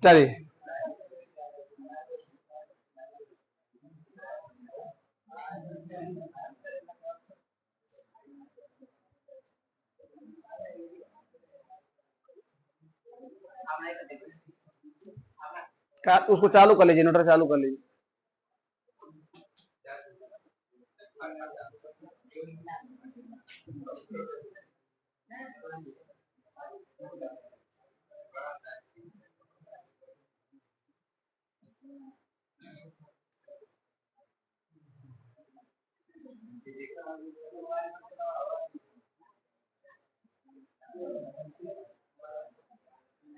चलिए उसको चालू कर लीजिए, जनरेटर चालू कर लीजिए।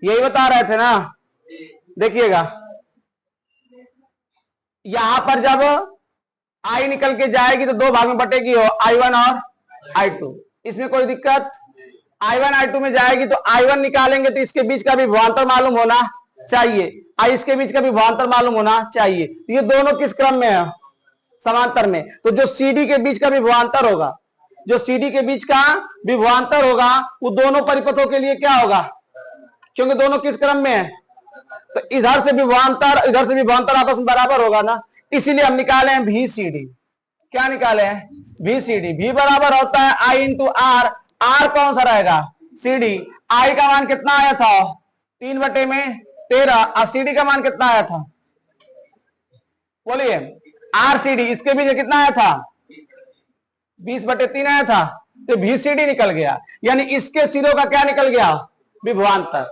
यही बता रहे थे ना, देखिएगा यहां पर जब आई निकल के जाएगी तो दो भाग में बटेगी हो, I1 और I2। इसमें कोई दिक्कत? I1 I2 में जाएगी तो I1 निकालेंगे तो इसके बीच का भी विभवांतर मालूम होना चाहिए, इसके बीच का भी विभवांतर मालूम होना चाहिए। तो ये दोनों किस क्रम में है? समांतर में। तो जो CD के बीच का भी विभवांतर होगा, जो CD के बीच का विभवांतर होगा वो दोनों परिपथों के लिए क्या होगा? क्योंकि दोनों किस क्रम में है, तो इधर से विभवांतर इधर से विभवांतर आपस में बराबर होगा ना, इसीलिए हम निकाले हैं VCD। क्या निकाले हैं? VCD। V बराबर होता है I इंटू R। R कौन सा रहेगा? CD। I का मान कितना आया था? 3/13। और CD का मान कितना आया था? बोलिए। RCD इसके बीच कितना आया था? 20/3 आया था। तो VCD निकल गया, यानी इसके सिरों का क्या निकल गया? विभवांतर।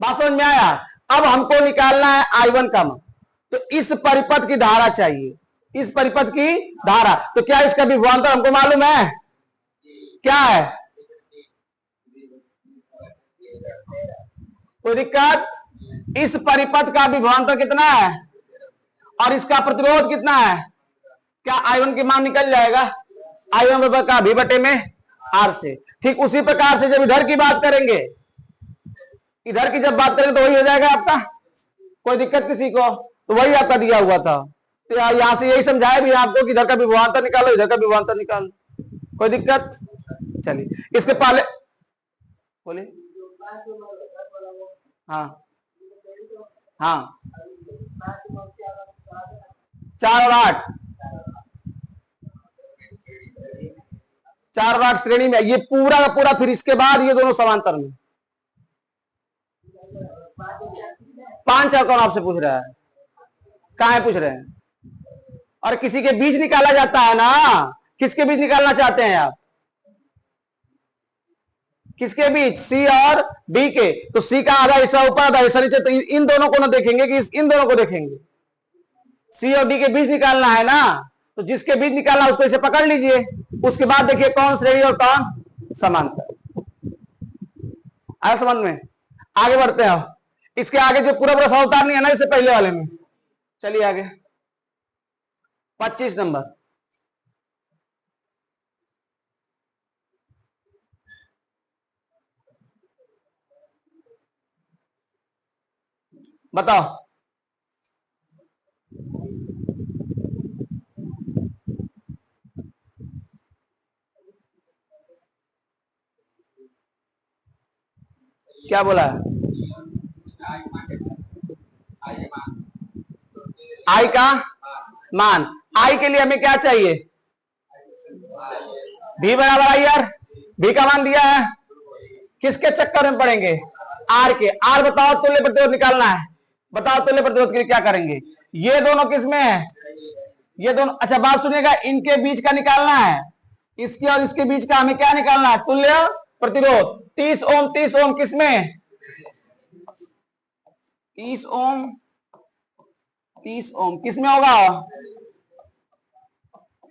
बात समझ में आया? अब हमको निकालना है I1 का मान, तो इस परिपथ की धारा चाहिए, इस परिपथ की धारा। तो क्या इसका विभवांतर हमको मालूम है? क्या है? कोई दिक्कत? इस परिपथ का विभवांतर कितना है और इसका प्रतिरोध कितना है? क्या I1 के मान निकल जाएगा? I1 बराबर का V/R से। ठीक उसी प्रकार से जब इधर की बात करेंगे, इधर की जब बात करेंगे तो वही हो जाएगा आपका। कोई दिक्कत किसी को? तो वही आपका दिया हुआ था। तो यहां से यही समझाया भी आपको कि इधर का विभवांतर निकालो, इधर का विभवांतर निकालो। कोई दिक्कत? चलिए इसके पहले बोलिए। हाँ हाँ, 4 और 8, 4 और 8 श्रेणी में, ये पूरा का पूरा। फिर इसके बाद ये दोनों समांतर में। 5 और कौन आपसे पूछ रहा है? कहाँ है पूछ रहे हैं? और किसी के बीच निकाला जाता है ना, किसके बीच निकालना चाहते हैं आप? किसके बीच? C और D के। तो C का आधा हिस्सा ऊपर आधा हिस्सा नीचे, तो इन दोनों को ना देखेंगे कि इन दोनों को देखेंगे। C और D के बीच निकालना है ना, तो जिसके बीच निकालना उसको इसे पकड़ लीजिए। उसके बाद देखिए कौन श्रेणी और कौन समांतर। आया समझ में? आगे बढ़ते हैं। इसके आगे जो पूरा पूरा सवाल उतारनी है ना, इससे पहले वाले में। चलिए आगे 25 नंबर बताओ। क्या बोला है? I का मान। I के लिए हमें क्या चाहिए? V बराबर IR। V का मान दिया है, किसके चक्कर में पड़ेंगे? R के। R बताओ, तुल्य प्रतिरोध निकालना है। बताओ तुल्य प्रतिरोध के लिए क्या करेंगे? ये दोनों किस में है? ये दोनों। अच्छा बात सुनिएगा, इनके बीच का निकालना है, इसके और इसके बीच का हमें क्या निकालना है? तुल्य प्रतिरोध। 30 ओम 30 ओम किस में? 30 ओम 30 ओम किस में होगा?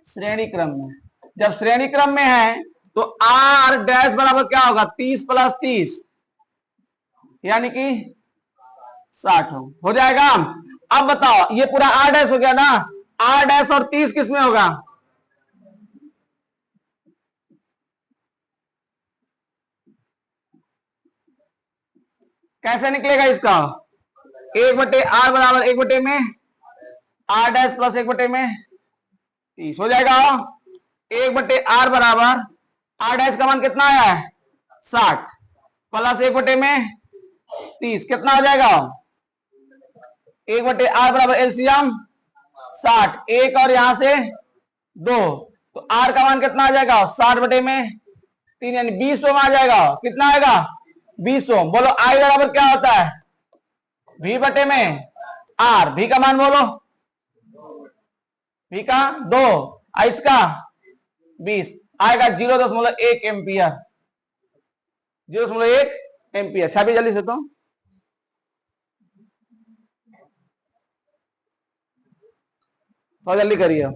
श्रेणी क्रम में। जब श्रेणी क्रम में है तो R डैश बराबर क्या होगा? 30 + 30 यानी कि 60 ओम हो जाएगा। अब बताओ, ये पूरा R डैश हो गया ना, R डैश और 30 किस में होगा? कैसे निकलेगा इसका? 1/R बराबर 1 में R डैश प्लस 1 में 30 हो जाएगा। 1/R बराबर R डैश का मान कितना आया है? 60 प्लस 1/30 कितना हो जाएगा? 1/r बराबर एलसीएम 60, 1 और यहां से 2, तो r का मान कितना आ जाएगा? 60/3 यानी 20 ओम आ जाएगा। कितना आएगा? 20 ओम। बोलो I बराबर क्या होता है? V/r। V का मान बोलो, V का 2, इसका 20 आएगा 0.1 एम्पियर, 0.1 एम्पियर। छापी जल्दी से, तो थोड़ा जल्दी करिए।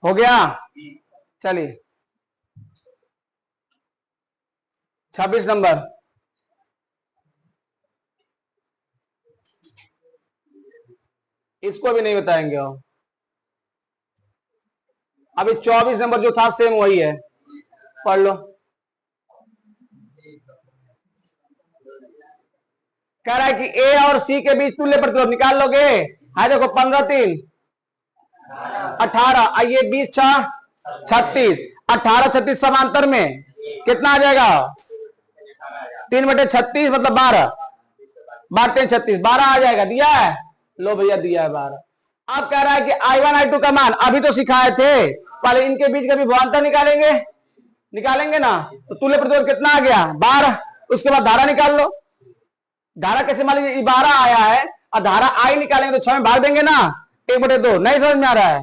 हो गया? चलिए 26 नंबर। इसको भी नहीं बताएंगे हम। अभी 24 नंबर जो था सेम वही है, पढ़ लो। कह रहा है कि ए और सी के बीच तुल्य प्रतिरोध निकाल लोगे। हाँ देखो 15×3 18, ये 20×6 36, 18×36 समांतर में कितना आ जाएगा? 3/36 मतलब 12, 12×3 = 36, 12 आ जाएगा। दिया है? लो भैया दिया है 12। अब कह रहा है कि I1 I2 का मान अभी तो सिखाए थे, पहले इनके बीच का विभवांतर निकालेंगे, निकालेंगे ना। तो तुल्य प्रतिरोध कितना आ गया? 12। उसके बाद धारा निकाल लो। धारा कैसे? मान लीजिए 12 आया है और धारा I निकालेंगे तो 6 में भाग देंगे ना, 1/2। नहीं समझ में आ रहा है?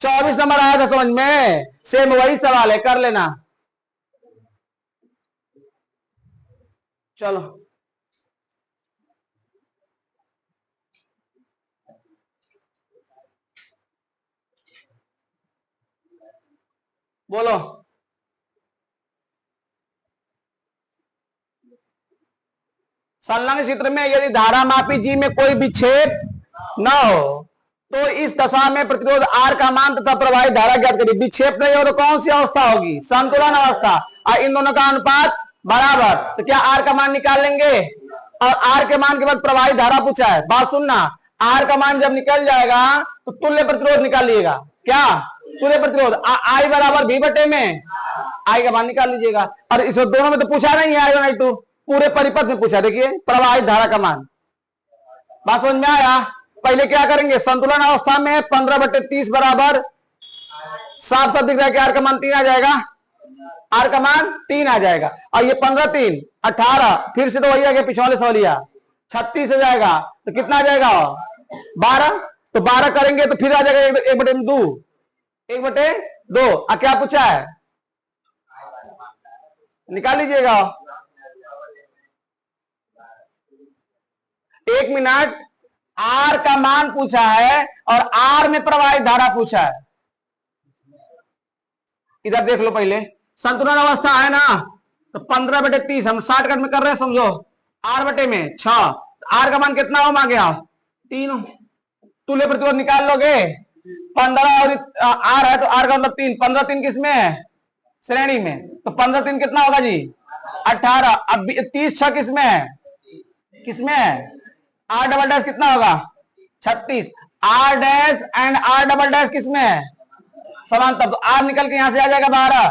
24 नंबर आया था समझ में? सेम वही सवाल है, कर लेना। चलो बोलो। संलग्न चित्र में यदि धारामापी जी में कोई विक्षेप न हो तो इस दशा में प्रतिरोध R का मान तथा प्रवाहित धारा ज्ञात करिए। विक्षेप नहीं हो तो कौन सी अवस्था होगी? संतुलन अवस्था। और इन दोनों का अनुपात बराबर, तो क्या R का मान निकाल लेंगे। और R के मान के बाद प्रवाहित धारा पूछा है। बात सुनना, R का मान जब निकल जाएगा तो तुल्य प्रतिरोध निकालिएगा। क्या? तुल्य प्रतिरोध I बराबर V/में I का मान निकाल लीजिएगा। और इस दोनों में तो पूछा नहीं है I1 I2, पूरे परिपथ में पूछा। देखिए प्रवाहित धारा का मान। बात समझ में आया? पहले क्या करेंगे? संतुलन अवस्था में 15/30 बराबर, साफ साफ दिख रहा है कि R का मान 3 आ जाएगा। R का मान 3 आ जाएगा। और ये 15×3 18, फिर से तो वही आ गया पिछवाले सवालिया, 36 हो जाएगा। तो कितना आ जाएगा? 12। तो 12 करेंगे तो फिर आ जाएगा 1/2, 1/2। और क्या पूछा है? निकाल लीजिएगा। 1 मिनट। R का मान पूछा है और R में प्रवाहित धारा पूछा है। इधर देख लो, पहले संतुलन अवस्था है ना, तो 15/30 हम शॉर्टकट में कर रहे हैं, समझो। R/6, R का मान कितना ओम आ गया? 3। तुल्य प्रतिरोध निकाल लोगे। 15 और R है तो R का मतलब 3, 15×3 किसमें है? श्रेणी में। तो 15×3 कितना होगा जी? 18। अब 30×6 किसमें है? किसमें है? R" कितना होगा? 36। R' एंड R" किसमें है? समांतर, तो आर निकल के यहां से आ जाएगा 12,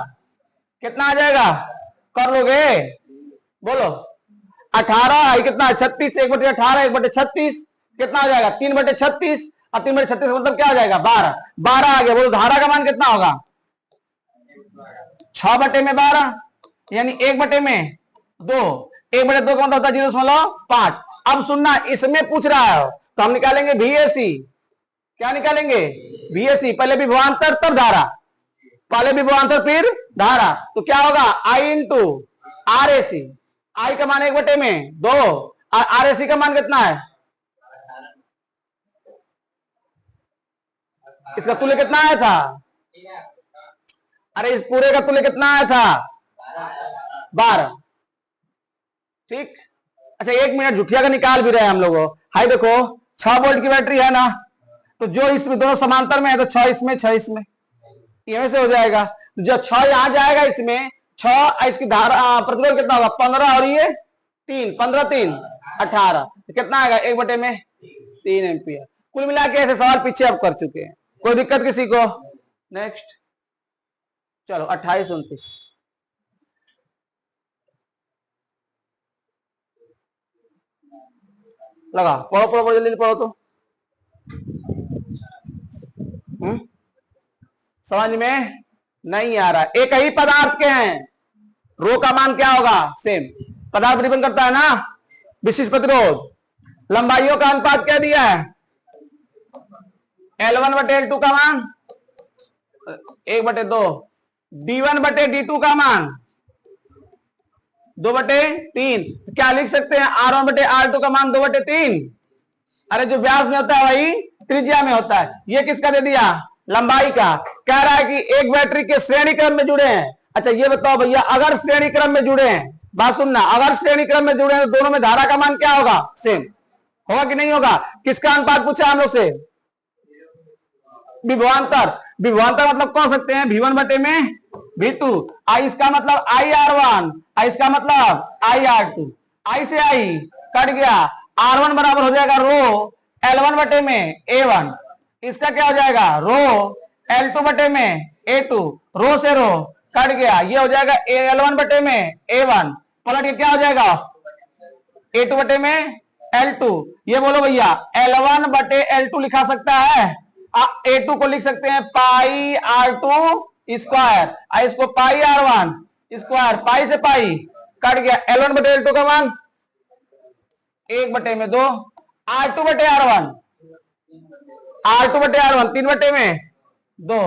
कितना आ जाएगा कर लोगे, बोलो 18 कितना 36, 1/18 1/36 कितना हो जाएगा 3/36, और 3/36 मतलब क्या हो जाएगा 12, 12 आ गया। बोलो धारा का मान कितना होगा 6/12, यानी 1/2, 1/2 का मतलब होता है 0.5। अब सुनना, इसमें पूछ रहा है तो हम निकालेंगे VAC, क्या निकालेंगे VAC, पहले विभवांतर तब धारा, पहले विभवांतर फिर धारा, तो क्या होगा I इंटू RAC, I का मान 1/2 और RAC का मान कितना है, इसका तुल्य कितना आया था, अरे इस पूरे का तुल्य कितना आया था 12, ठीक। अच्छा 1 मिनट, जुठिया का निकाल भी रहे हैं हम लोगों, हाई देखो 6 वोल्ट की बैटरी है ना, तो जो इसमें दोनों समांतर में है तो 6 इसमें 6 इसमें, यहीं से हो जाएगा। जो 6 यहां जाएगा इसमें 6, इसकी धारा प्रतिरोध कितना होगा 15, और ये 3, 15 3 18, तो कितना आएगा 1/3 एम्पियर। कुल मिला के ऐसे सवाल पीछे अब कर चुके हैं, कोई दिक्कत किसी को। नेक्स्ट चलो 28 29 लगा, पढ़ो पढ़ो पढ़ो जल्दी पढ़ो तो। समझ में नहीं आ रहा, एक ही पदार्थ के हैं, रो का मान क्या होगा सेम, पदार्थ परिवर्तन करता है ना, विशिष्ट प्रतिरोध, लंबाइयों का अनुपात क्या दिया है L1/L2 का मान 1/2, D1/D2 का मान 2/3, क्या लिख सकते हैं R1/R2 का मान 2/3, अरे जो व्यास में होता है वही त्रिज्या में होता है। ये किसका दे दिया लंबाई का, कह रहा है कि एक बैटरी के श्रेणी क्रम में जुड़े हैं। अच्छा ये बताओ भैया, अगर श्रेणी क्रम में जुड़े हैं, बात सुनना, अगर श्रेणी क्रम में जुड़े हैं तो दोनों में धारा का मान क्या होगा सेम होगा कि नहीं होगा, किसका अनुपात पूछा हम लोग से, विभवांतर, विभवांतर मतलब कौन सकते हैं V1/V2, आई इसका मतलब IR1, आई इसका मतलब IR2, आई से आई कट गया, R1 बराबर हो जाएगा रो L1/A1, इसका क्या हो जाएगा रो L2/A2, रो से रो कट गया, ये हो जाएगा L1/A1 पलट के क्या हो जाएगा A2/L2, ये बोलो भैया L1/L2 लिखा सकता है, A2 को लिख सकते हैं पाई R2 स्क्वायर, इसको पाई R1 स्क्वायर, पाई से पाई कट गया, L1/L2 का मान 1/2, R2/R1, R2/R1 3/2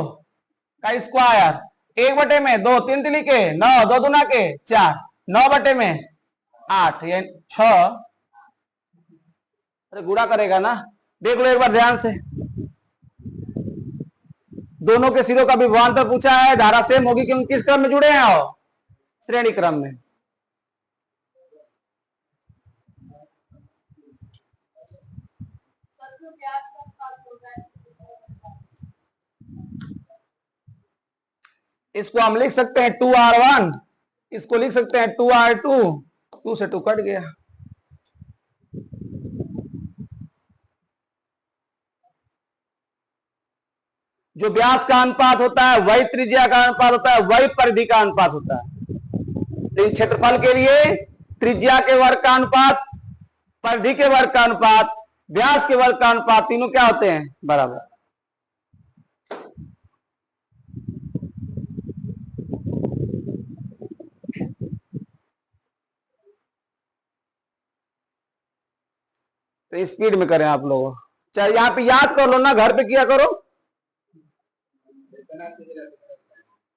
का स्क्वायर, 1/2 3 तिली के 9, 2 दूना के 4, 9/8 ये 6, अरे गुणा करेगा ना, देख लो एक बार ध्यान से, दोनों के सिरों का विभवांतर पूछा है, धारा सेम होगी क्योंकि किस क्रम में जुड़े हैं और श्रेणी क्रम में। इसको हम लिख सकते हैं 2R1, इसको लिख सकते हैं 2R2, 2 से 2 कट गया, जो व्यास का अनुपात होता है वही त्रिज्या का अनुपात होता है, वही परिधि का अनुपात होता है। लेकिन क्षेत्रफल के लिए त्रिज्या के वर्ग का अनुपात, परिधि के वर्ग का अनुपात, व्यास के वर्ग का अनुपात, तीनों क्या होते हैं बराबर। तो स्पीड में करें आप लोग, चाहे यहां पे याद कर लो ना, घर पे किया करो,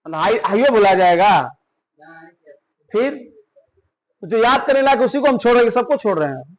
हाईवे भुला जाएगा फिर, जो याद करने लायक उसी को हम छोड़ रहे हैं, सबको छोड़ रहे हैं।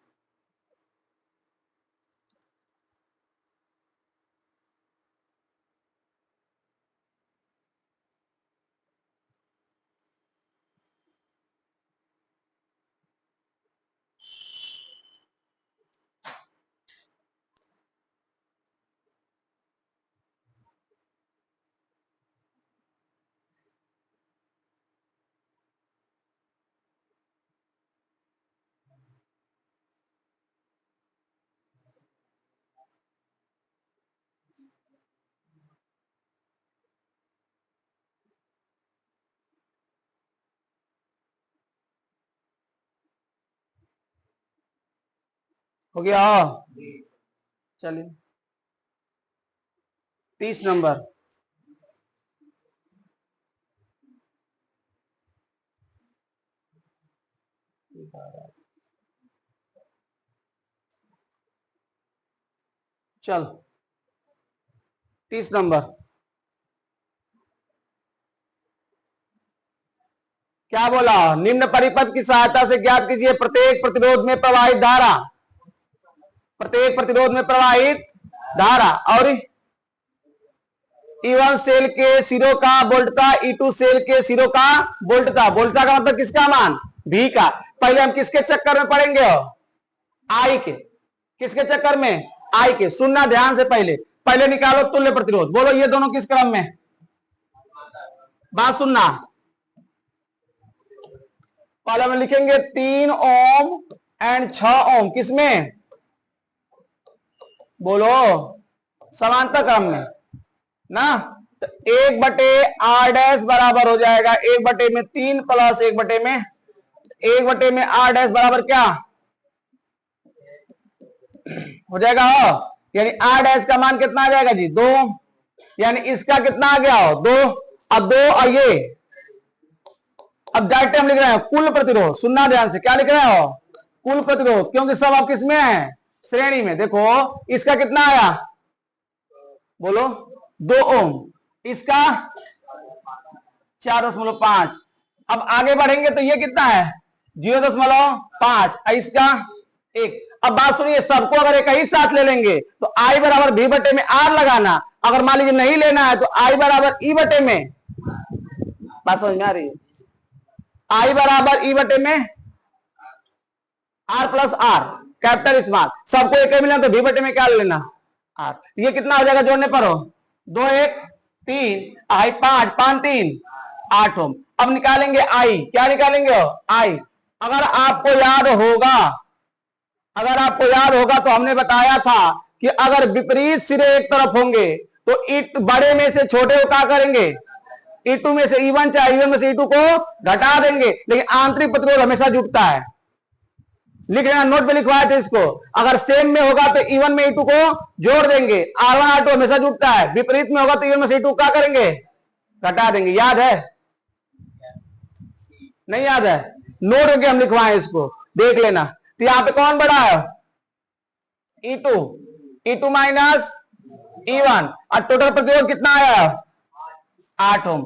हो गया। चलिए 30 नंबर। चल 30 नंबर क्या बोला, निम्न परिपथ की सहायता से ज्ञात कीजिए प्रत्येक प्रतिरोध में प्रवाहित धारा, प्रत्येक प्रतिरोध में प्रवाहित धारा। और E1 सेल के सिरों का वोल्टता, E2 सेल के सिरों का वोल्टता। वोल्टता का मतलब किसका मान, V का। पहले हम किसके चक्कर में पढ़ेंगे, I के। किसके चक्कर में, I के। सुनना ध्यान से, पहले पहले निकालो तुल्य प्रतिरोध। बोलो ये दोनों किस क्रम में, बात सुनना। पहले हम लिखेंगे 3 ओम एंड 6 ओम, किसमें, बोलो समांतर क्रम में ना। तो 1/r' बराबर हो जाएगा 1/3 प्लस 1/में r' बराबर क्या हो जाएगा, यानी r' का मान कितना आ जाएगा जी, 2। यानी इसका कितना आ गया हो, 2। अब 2 और ये, अब डायरेक्ट हम लिख रहे हैं कुल प्रतिरोध। सुनना ध्यान से, क्या लिख रहे हो, कुल प्रतिरोध, क्योंकि सब अब किसमें है, श्रेणी में। देखो इसका कितना आया, बोलो 2 ओम, इसका 4.5। अब आगे बढ़ेंगे तो ये कितना है 0.5, इसका 1। अब बात सुनिए, सबको अगर एक ही साथ ले लेंगे तो I बराबर V बटे में R लगाना। अगर मान लीजिए नहीं लेना है तो I बराबर E बटे में, बात समझ में आ रही है, I बराबर E बटे में R plus R, capital small. सबको एक ही मिला तो V बटे में क्या लेना, R। ये कितना हो जाएगा जोड़ने पर, हो 2 1 3 I 5 5 3 8 ओम। अब निकालेंगे I, क्या निकालेंगे I। अगर आपको याद होगा तो हमने बताया था कि अगर विपरीत सिरे एक तरफ होंगे तो बड़े में से छोटे को क्या करेंगे, E2 में से E1 चाहे E1 में से E2 को घटा देंगे, लेकिन आंतरिक प्रतिरोध हमेशा जुटता है। लिख लेना, नोट पे लिखवाए थे इसको। अगर सेम में होगा तो E1 में E2 को जोड़ देंगे, R1 R2 हमेशा जुटता है। विपरीत में होगा तो E1 में से E2 क्या करेंगे, घटा देंगे। याद है, नहीं याद है, नोट करके हम लिखवाए इसको, देख लेना। तो यहां पे कौन बड़ा है, E2 माइनस E1, और टोटल प्रतिरोध कितना आया 8 ओम।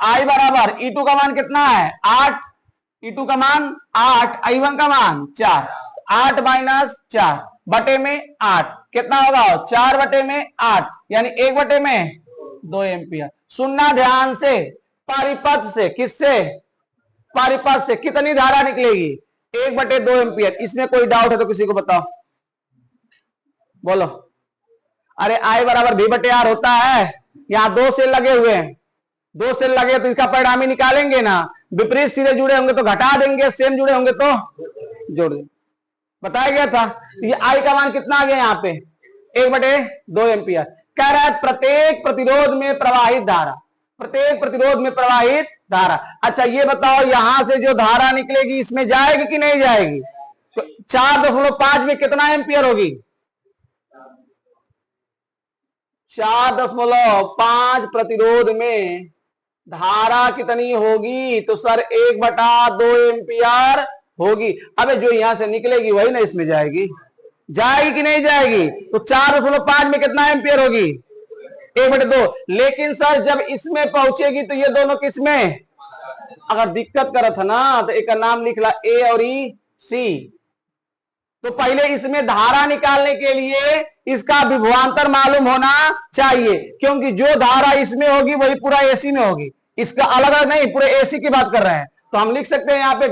I बराबर E2 का मान कितना है 8, E2 का मान 8, I1 का मान 4, 8 माइनस 4 बटे में 8 कितना होगा 4 बटे में 8, यानी 1 बटे में 2 एम्पियर। सुनना ध्यान से, परिपथ से, किससे, परिपथ से कितनी धारा निकलेगी 1/2 एम्पियर। इसमें कोई डाउट है तो किसी को बताओ, बोलो। अरे I बराबर V बटे R होता है, यहां 2 सेल लगे हुए हैं, 2 सेल लगे तो इसका परिणामी निकालेंगे ना। विपरीत सिरे जुड़े होंगे तो घटा देंगे, सेम जुड़े होंगे तो जोड़ देंगे, बताया गया था। ये I का मान कितना आ गया यहाँ पे 1/2 एम्पियर। कह रहा है प्रत्येक प्रतिरोध में प्रवाहित धारा, प्रत्येक प्रतिरोध में प्रवाहित धारा। अच्छा ये बताओ, यहां से जो धारा निकलेगी इसमें जाएगी कि नहीं जाएगी, तो 4.5 में कितना एम्पियर होगी, 4.5 प्रतिरोध में धारा कितनी होगी, तो सर 1/2 एम्पियर होगी। अबे जो यहां से निकलेगी वही ना इसमें जाएगी, जाएगी कि नहीं जाएगी, तो 4.5 में कितना एम्पियर होगी 1/2। लेकिन सर जब इसमें पहुंचेगी तो ये दोनों किसमें, अगर दिक्कत कर था ना तो एक का नाम लिख ला ए और ई सी। तो पहले इसमें धारा निकालने के लिए इसका विभवांतर मालूम होना चाहिए, क्योंकि जो धारा इसमें होगी वही पूरा एसी में होगी, इसका अलग अलग नहीं, पूरे एसी की बात कर रहे हैं। तो हम लिख सकते हैं यहाँ पे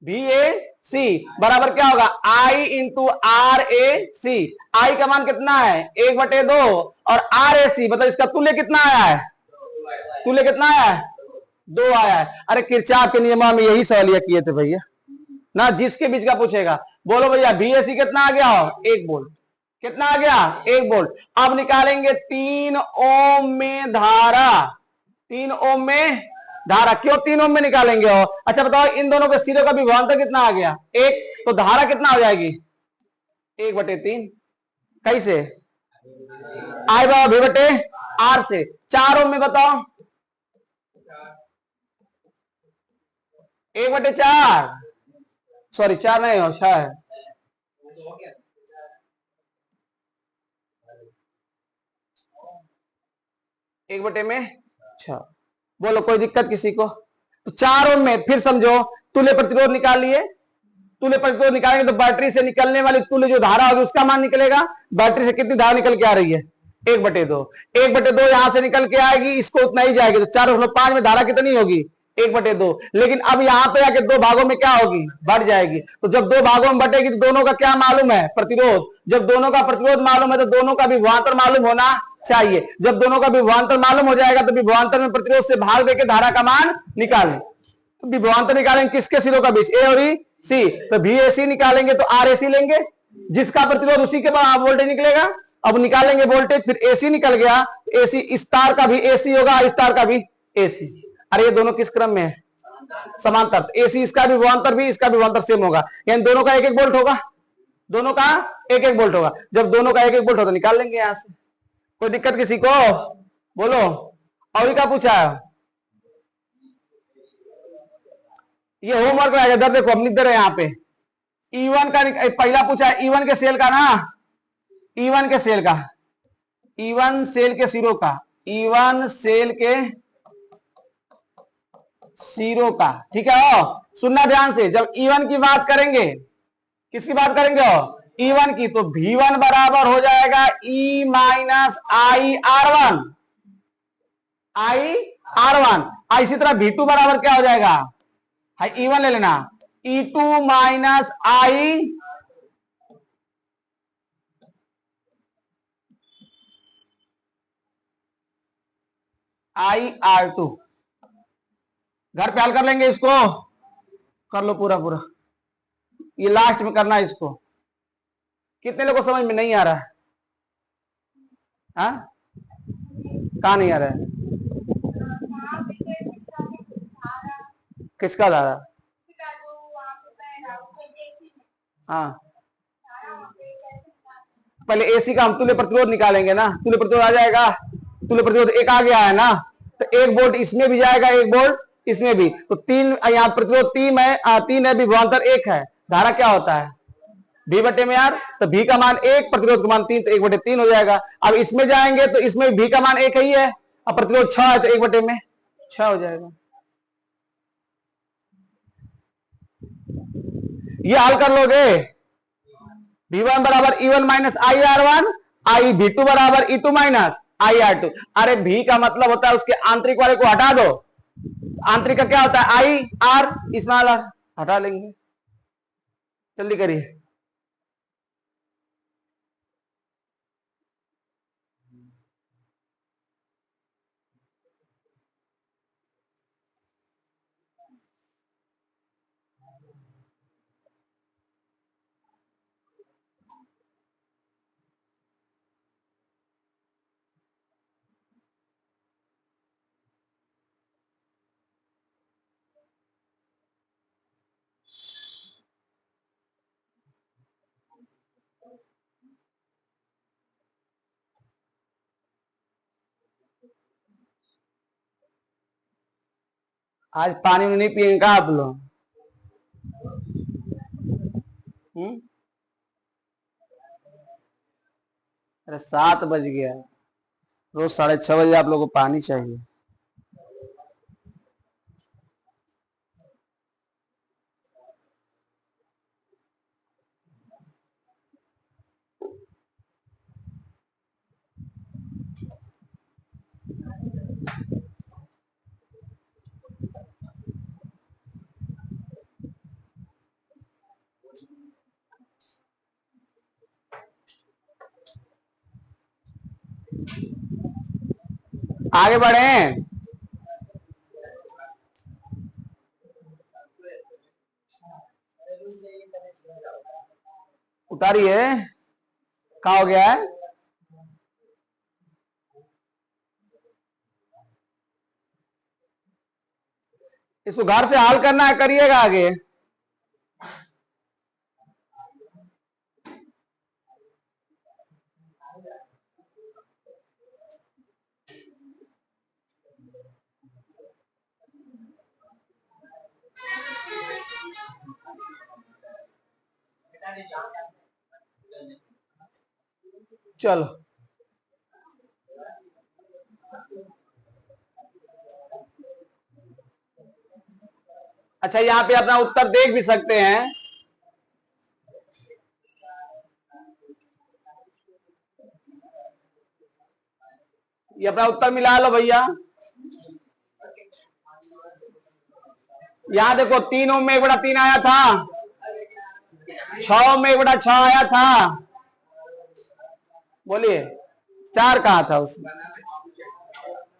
VAC बराबर क्या होगा I इंटू RAC। I का मान कितना है 1/2 और RAC मतलब इसका तुल्य कितना आया है, तुल्य कितना आया है 2 आया है। अरे किरचॉफ के नियम में यही सवालिया किए थे भैया ना, जिसके बीच का पूछेगा। बोलो भैया VAC कितना आ गया 1 वोल्ट, कितना आ गया 1 वोल्ट। अब निकालेंगे 3 ओम में धारा, 3 ओम में धारा, क्यों 3 ओम में निकालेंगे हो। अच्छा बताओ इन दोनों के सिरे का विभवांतर कितना आ गया 1, तो धारा कितना हो जाएगी 1/3 कैसे आई बराबर भी बटे आर से 4 ओम में बताओ 1/4 सॉरी 4 नहीं हो 6 है 1/6 बोलो कोई दिक्कत किसी को। तो 4 ओम में फिर समझो तुल्य प्रतिरोध निकाल लिए तुल्य प्रतिरोध निकालेंगे तो बैटरी से निकलने वाली तुल्य जो धारा होगी उसका मान निकलेगा। बैटरी से कितनी धारा निकल के आ रही है 1/2 1/2 यहां से निकल के आएगी इसको उतना ही जाएगी तो 4/5 में धारा कितनी होगी 1/2 लेकिन अब यहां पे आके दो भागों में क्या होगी बढ़ जाएगी। तो जब दो भागों में बटेगी तो दोनों का क्या मालूम है प्रतिरोध। जब दोनों का प्रतिरोध मालूम है तो दोनों का विभवांतर मालूम होना चाहिए। जब दोनों का विभवांतर मालूम हो जाएगा तो विभवांतर में प्रतिरोध से भाग देके धारा का मान निकालें। तो विभवांतर निकालेंगे किसके सिरों का बीच ए और सी तो VAC निकालेंगे तो RAC लेंगे जिसका प्रतिरोध उसी के बाद वोल्टेज निकलेगा। अब निकालेंगे वोल्टेज फिर AC निकल गया तो AC स्टार का भी AC होगा स्टार का भी AC। अरे ये दोनों किस क्रम में है समांतर तो AC इसका भी विभवांतर भी इसका भी विभवांतर सेम होगा यानी दोनों का 1-1 वोल्ट होगा दोनों का 1-1 वोल्ट होगा। जब दोनों का 1-1 वोल्ट होगा तो निकाल लेंगे यहां से। कोई दिक्कत किसी को बोलो। और क्या पूछा ये होमवर्क रहेगा इधर देखो हम लिख दे रहे हैं यहाँ पे E1 का पहला पूछा है E1 के सेल का ना E1 के सेल का E1 सेल के सिरों का E1 सेल के सिरों का ठीक है हो सुनना ध्यान से। जब E1 की बात करेंगे किसकी बात करेंगे हो E1 की तो V1 बराबर हो जाएगा E माइनस I R1 इसी तरह V2 बराबर क्या हो जाएगा है E1 ले लेना E2 माइनस IR2 घर पे हल कर लेंगे इसको कर लो पूरा पूरा ये लास्ट में करना है इसको। कितने लोगों को समझ में नहीं आ रहा है हाँ कहाँ नहीं आ रहा है किसका धारा हाँ पहले AC का हम तुल्य प्रतिरोध निकालेंगे ना तुल्य प्रतिरोध आ जाएगा तुल्य प्रतिरोध एक आ गया है ना तो 1 वोल्ट इसमें भी जाएगा 1 वोल्ट इसमें भी तो 3 यहाँ प्रतिरोध 3 है विभवांतर 1 है धारा क्या होता है V बटे में यार तो V का मान 1 प्रतिरोध का मान 3 तो 1/3 हो जाएगा। अब इसमें जाएंगे तो इसमें V का मान 1 ही है अब प्रतिरोध 6 है तो 1/6 हो जाएगा। ये हल कर लोगे V1 बराबर E1 माइनस IR1 V2 बराबर E2 माइनस IR2। अरे V का मतलब होता है उसके आंतरिक वाले को हटा दो आंतरिक का क्या होता है IR स्मॉल r हटा लेंगे जल्दी करिए। आज पानी में नहीं पिएंगे क्या आप लोग अरे 7 बज गया रोज 6:30 बजे आप लोगों को पानी चाहिए। आगे बढ़े उतारिए कहा हो गया है इसको घर से हल करना है करिएगा आगे चलो अच्छा, यहाँ पे अपना उत्तर देख भी सकते हैं। ये अपना उत्तर मिला लो भैया। यहां देखो 3 ओम में 1/3 आया था, 6 में 1/6 आया था। बोलिए 4 कहां था उसमें?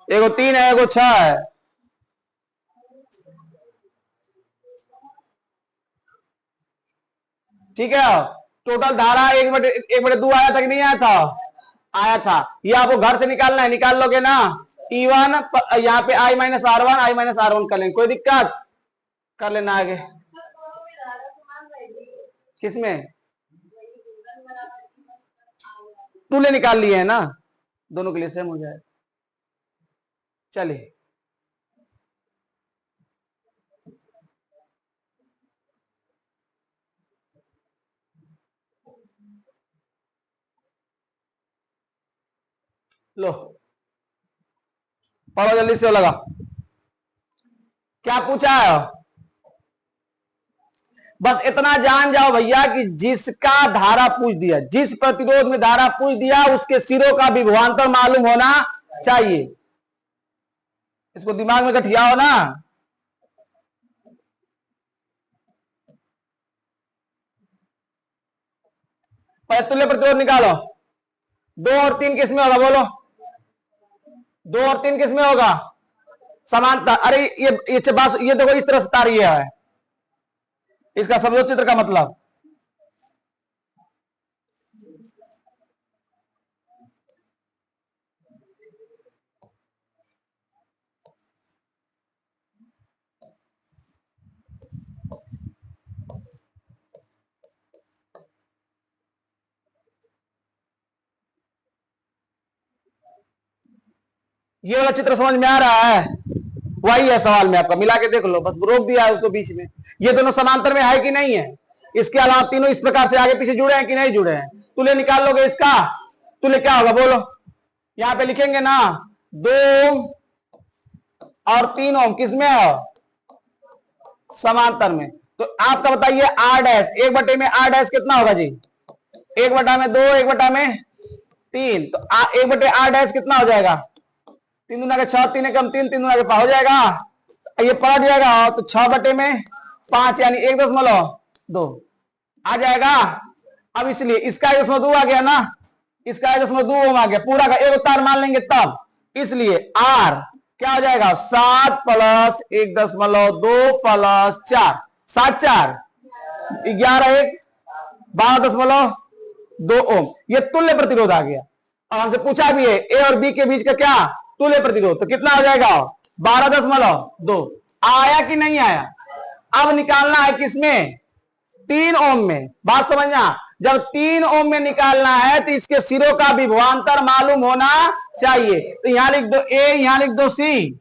एगो 3 है, एगो 6 है। ठीक है, टोटल धारा 1/2 आया था कि नहीं आया था? आया था। ये आपको घर से निकालना है, निकाल लोगे ना। E1 यहाँ पे I-R1 कर लेंगे, कोई दिक्कत? कर लेना आगे। किसमें तुले निकाल लिए है ना, दोनों के लिए सेम हो जाए। चलिए लो पढ़ो जल्दी से, लगा क्या पूछा है। बस इतना जान जाओ भैया कि जिसका धारा पूछ दिया, जिस प्रतिरोध में धारा पूछ दिया, उसके सिरों का विभवांतर मालूम होना चाहिए। इसको दिमाग में गठियाओ ना। तुल्य प्रतिरोध निकालो। 2 और 3 किस में होगा बोलो? 2 और 3 किस में होगा? समानता। अरे ये देखो इस तरह से तार ये है, इसका समझो चित्र का मतलब। ये वाला चित्र समझ में आ रहा है? वही है सवाल में आपका, मिला के देख लो, बस रोक दिया है उसको बीच में। ये दोनों समांतर में है कि नहीं है? इसके अलावा तीनों इस प्रकार से आगे पीछे जुड़े हैं कि नहीं जुड़े हैं? तुल्य निकाल लोगे इसका, तुल्य क्या होगा बोलो? यहां पे लिखेंगे ना 2 ओम और 3 ओम किसमें है? समांतर में। तो आपका बताइए आर डैश 1/में आर डैश कितना होगा जी? 1/2, 1/3। तो 1/आर डैश कितना हो जाएगा? 3 दूना के 6, 3 एकम 3, 3 दूना के 5 हो जाएगा। ये पलट जाएगा तो 6/5 यानी 1.2 आ जाएगा। अब इसलिए इसका 1.2 आ गया ना, इसका 1.2 ओम आ गया, पूरा का एक तार मान लेंगे तब। इसलिए आर क्या हो जाएगा? 7 + 1.2 + 4, 7 4 11 1 12.2 ओम। ये तुल्य प्रतिरोध आ गया। और हमसे पूछा भी है ए और बी के बीच का क्या? तुल्य प्रतिरोध। तो कितना हो जाएगा? 12.2 आया कि नहीं आया? अब निकालना है किसमें? 3 ओम में। बात समझना, जब 3 ओम में निकालना है तो इसके सिरों का विभवांतर मालूम होना चाहिए। तो यहां लिख दो ए, यहां लिख दो सी,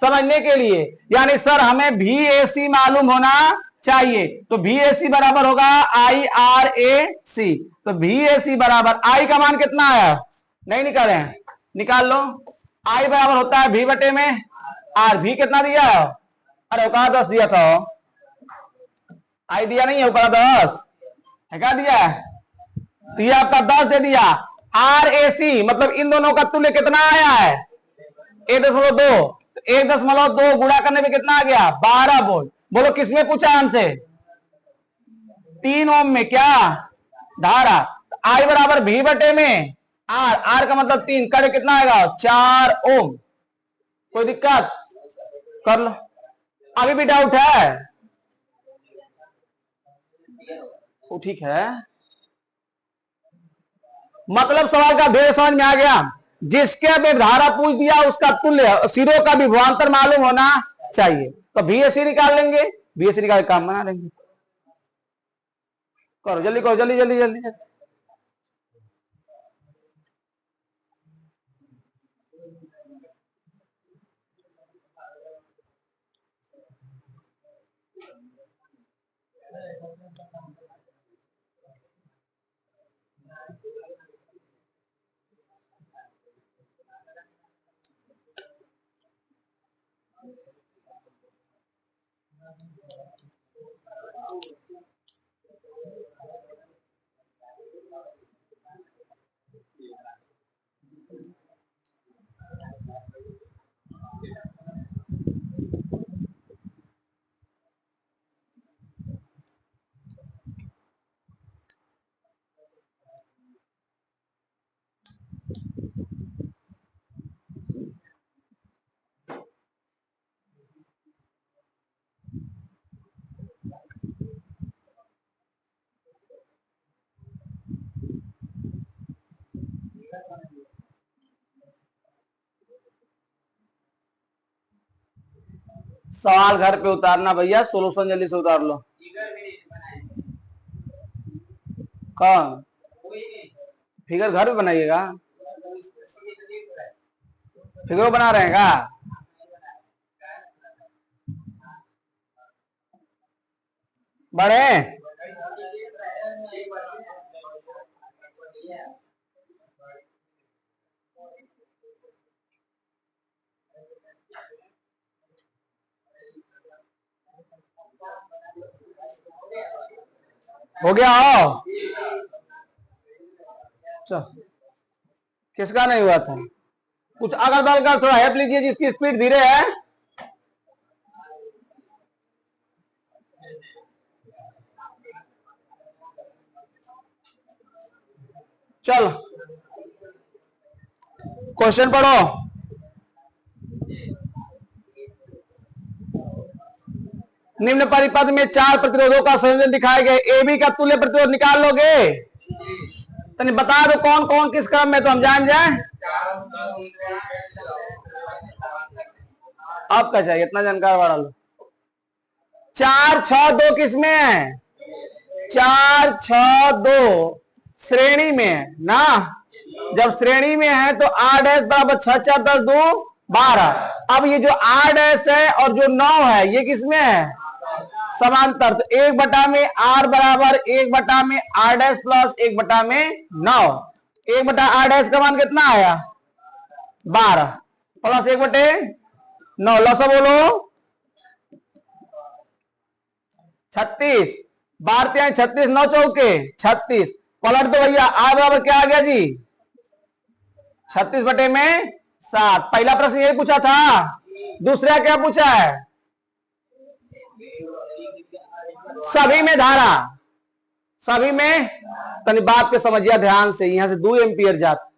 समझने के लिए। यानी सर हमें भी ए सी मालूम होना चाहिए। तो भी ए सी बराबर होगा I-R-A-C। तो भी ए सी बराबर आई का मान कितना है? नहीं निकाले हैं, निकाल लो। आई बराबर होता है V/में आर। भी कितना दिया है? अरे औका 10 दिया था। आई दिया नहीं है, औका 10 है, क्या दिया है? तो ये आपका 10 दे दिया। RAC मतलब इन दोनों का तुल्य कितना आया है? 1.2। 1.2 गुणा करने में कितना आ गया? 12 वोल्ट। बोलो किसमें पूछा हमसे? 3 ओम में क्या धारा? आई बराबर V/में आर। आर का मतलब 3, कट कितना आएगा? 4 ओम। कोई दिक्कत? कर लो। अभी भी डाउट है? वो ठीक है, मतलब सवाल का ध्येय समझ में आ गया। जिसके भी धारा पूछ दिया उसका तुल्य सिरों का विभवांतर मालूम होना चाहिए। तो VAC निकाल लेंगे, VAC निकाल काम बना लेंगे। करो जल्दी, करो जल्दी जल्दी जल्दी, जल्दी। सवाल घर पे उतारना भैया, सोल्यूशन जल्दी से उतार लो। कौन फिगर घर पे बनाइएगा? फिगर बना रहे हैं क्या? बड़े हो गया हो? चल, किसका नहीं हुआ था? कुछ अगल बगल कर थोड़ा हेल्प लीजिए, जिसकी स्पीड धीरे है। चल क्वेश्चन पढ़ो। निम्न परिपथ में 4 प्रतिरोधों का संयोजन दिखाया गया, ए बी का तुल्य प्रतिरोध निकाल लोगे? तो बता दो कौन कौन किस क्रम में, तो हम जान जाए। आपका चाहिए इतना जानकार वाला लो। 4 6 2 किस में है? 4 6 2 श्रेणी में है ना। जब श्रेणी में है तो आर डैश बराबर 6 4 10 2 12। अब ये जो आर डैश है और जो 9 है ये किसमें है? समांतर। तो 1 में आर बराबर 1 में आर डैश प्लस 1 में 9। 1 आर डैश का मान कितना आया? 12 प्लस 1/9। लसा बोलो 36। 12 36 9 चौके 36। पलट दो भैया, आर बराबर क्या आ गया जी? 36/7। पहला प्रश्न यही पूछा था। दूसरा क्या पूछा है? सभी में धारा, सभी में। तनी बात के समझिए ध्यान से। यहां से 2 एम्पियर जाता,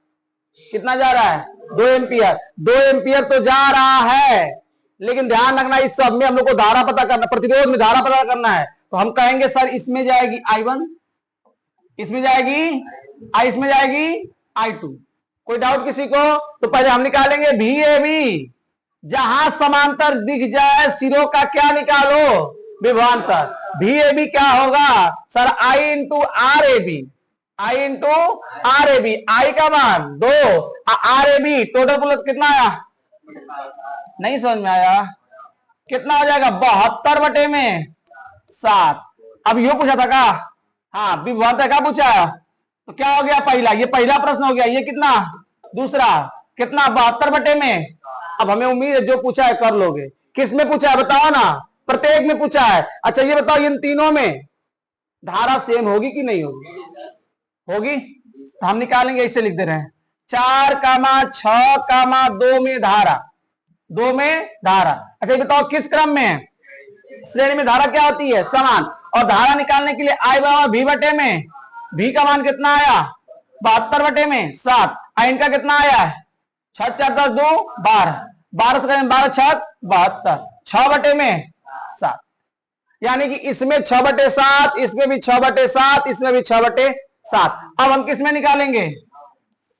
कितना जा रहा है? 2 एम्पियर। 2 एम्पियर तो जा रहा है, लेकिन ध्यान रखना इस सब में हम लोग को धारा पता करना, प्रतिरोध में धारा पता करना है। तो हम कहेंगे सर इसमें जाएगी I1, इसमें जाएगी इसमें जाएगी I2। कोई डाउट किसी को? तो पहले हम निकालेंगे VAB। जहां समांतर दिख जाए सिरों का क्या निकालो? विभवांतर। VAB क्या होगा sir? I into RAB। I into RAB। I का मान 2, RAB टोटल प्लस कितना आया? नहीं समझ में आया? कितना हो जाएगा? 72/7। अब यो पूछा था का? हाँ, विभवांतर क्या पूछा? तो क्या हो गया? पहला, ये पहला प्रश्न हो गया। ये कितना? दूसरा कितना? 72/। अब हमें उम्मीद है जो पूछा है कर लोगे। किस में पूछा है बताओ ना? प्रत्येक में पूछा है। अच्छा ये बताओ इन तीनों में धारा सेम होगी कि नहीं होगी? होगी। तो हम निकालेंगे, इसे लिख दे रहे हैं 4,6,2 में धारा, 2 में धारा। अच्छा ये बताओ किस क्रम में है? श्रेणी में धारा क्या होती है? समान। और धारा निकालने के लिए I बराबर V/, में V का मान कितना आया? 72/7। इनका कितना आया? 6 4 10 2 12। 12 से 12 6 72। 6/7। यानी कि इसमें 6/7, इसमें भी 6/7, इसमें भी 6/7। अब हम किस में निकालेंगे?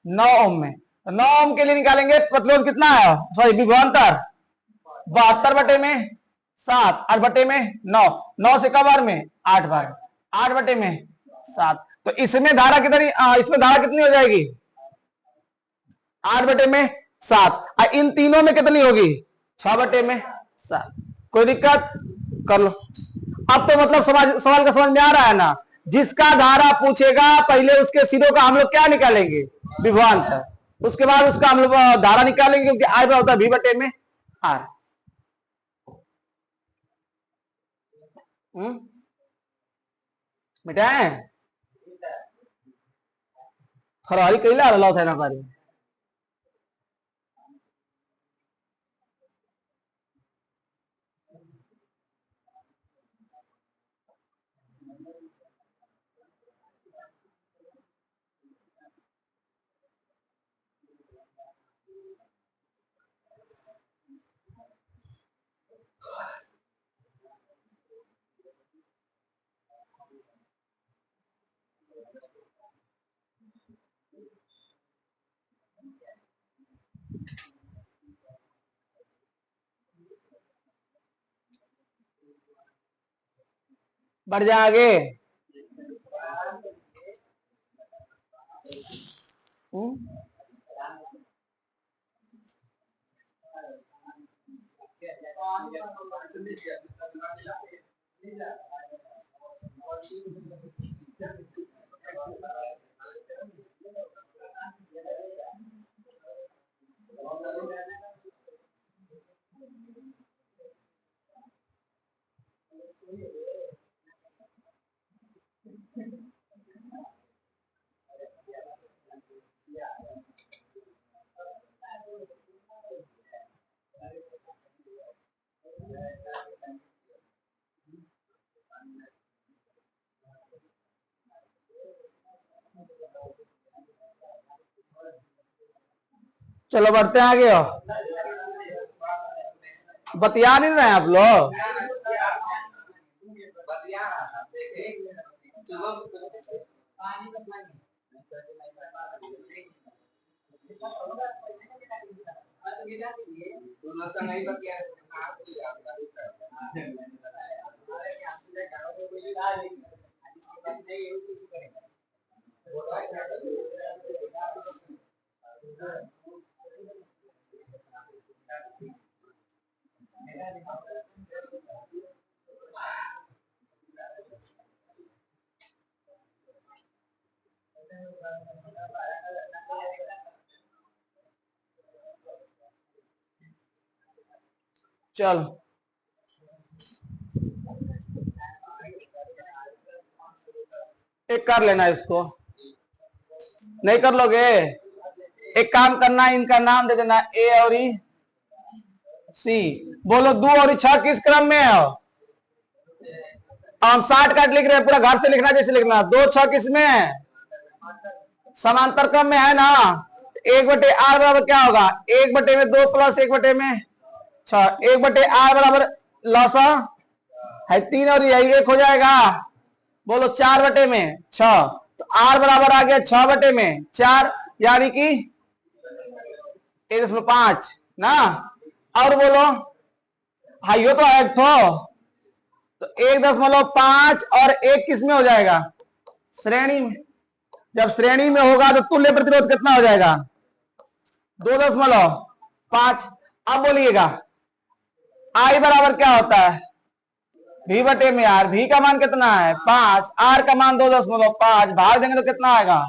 9 ओम में। 9 ओम के लिए निकालेंगे प्रतिरोध कितना है? सॉरी विभवांतर 72/7, 8/9। 9 से कब बार में? 8 बार। 8/7। तो इसमें धारा कितनी? इसमें धारा कितनी हो जाएगी? 8/7। इन तीनों में कितनी होगी? 6/7। कोई दिक्कत? कर लो। अब तो मतलब सवाल का समझ में आ रहा है ना? जिसका धारा पूछेगा पहले उसके सिरों का हम लोग क्या निकालेंगे? विभवांतर। उसके बाद उसका हम लोग धारा निकालेंगे, क्योंकि I होता है V/R। मिटाए फरवरी कैला रहा था ना करी बढ़ जा आगे। चलो बढ़ते हैं आगे हो। बतिया नहीं रहे आप लोग। चलो एक कर लेना इसको, नहीं कर लोगे एक काम करना, इनका नाम दे देना ए और ई सी। बोलो 2 और 6 किस क्रम में है? हम 60 काट लिख रहे हैं, पूरा घर से लिखना जैसे लिखना। 2 6 किस में है? समांतर क्रम में है ना। 1/8 बराबर क्या होगा? 1/2 में 2 प्लस 1/6 1/8 बराबर लौसा है 3 और यही 1 हो जाएगा। बोलो 4/6 तो r बराबर आ गया 6/4 यानी कि 1.5 ना। और बोलो हाइयो तो है तो 1.5 और 1 किस में हो जाएगा? श्रेणी में। जब श्रेणी में होगा तो तुल्य प्रतिरोध कितना हो जाएगा? 2.5। अब बोलिएगा I बराबर क्या होता है? V/R। V का मान कितना है? 5। R का मान 2.5 भाग देंगे तो कितना आएगा?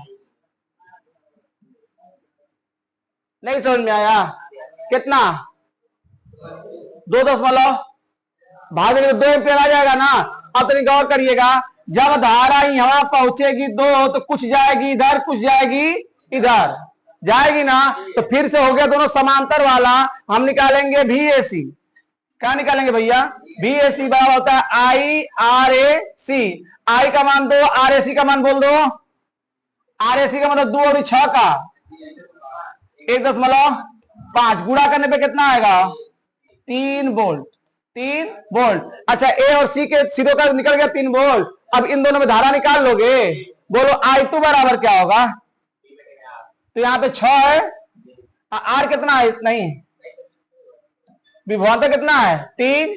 नहीं समझ में आया? कितना? 2 भाग देंगे तो 2 एम्पियर आ जाएगा ना। अब तो गौर करिएगा, जब धारा यहां पहुंचेगी 2 तो कुछ जाएगी इधर, कुछ जाएगी इधर, जाएगी ना। तो फिर से हो गया दोनों समांतर वाला। हम निकालेंगे VAC। क्या निकालेंगे भैया? VAC बराबर होता है IRAC। I का मान 2, RAC का मान बोल दो। RAC का मतलब 2 और 6 का 1.5 गुणा करने पे कितना आएगा? 3 वोल्ट। 3 वोल्ट। अच्छा ए और सी के सिरों का निकल गया 3 वोल्ट। अब इन दोनों में धारा निकाल लोगे। बोलो I2 बराबर क्या होगा? तो यहां पे 6 है, R कितना है? नहीं, विभवांतर कितना है? 3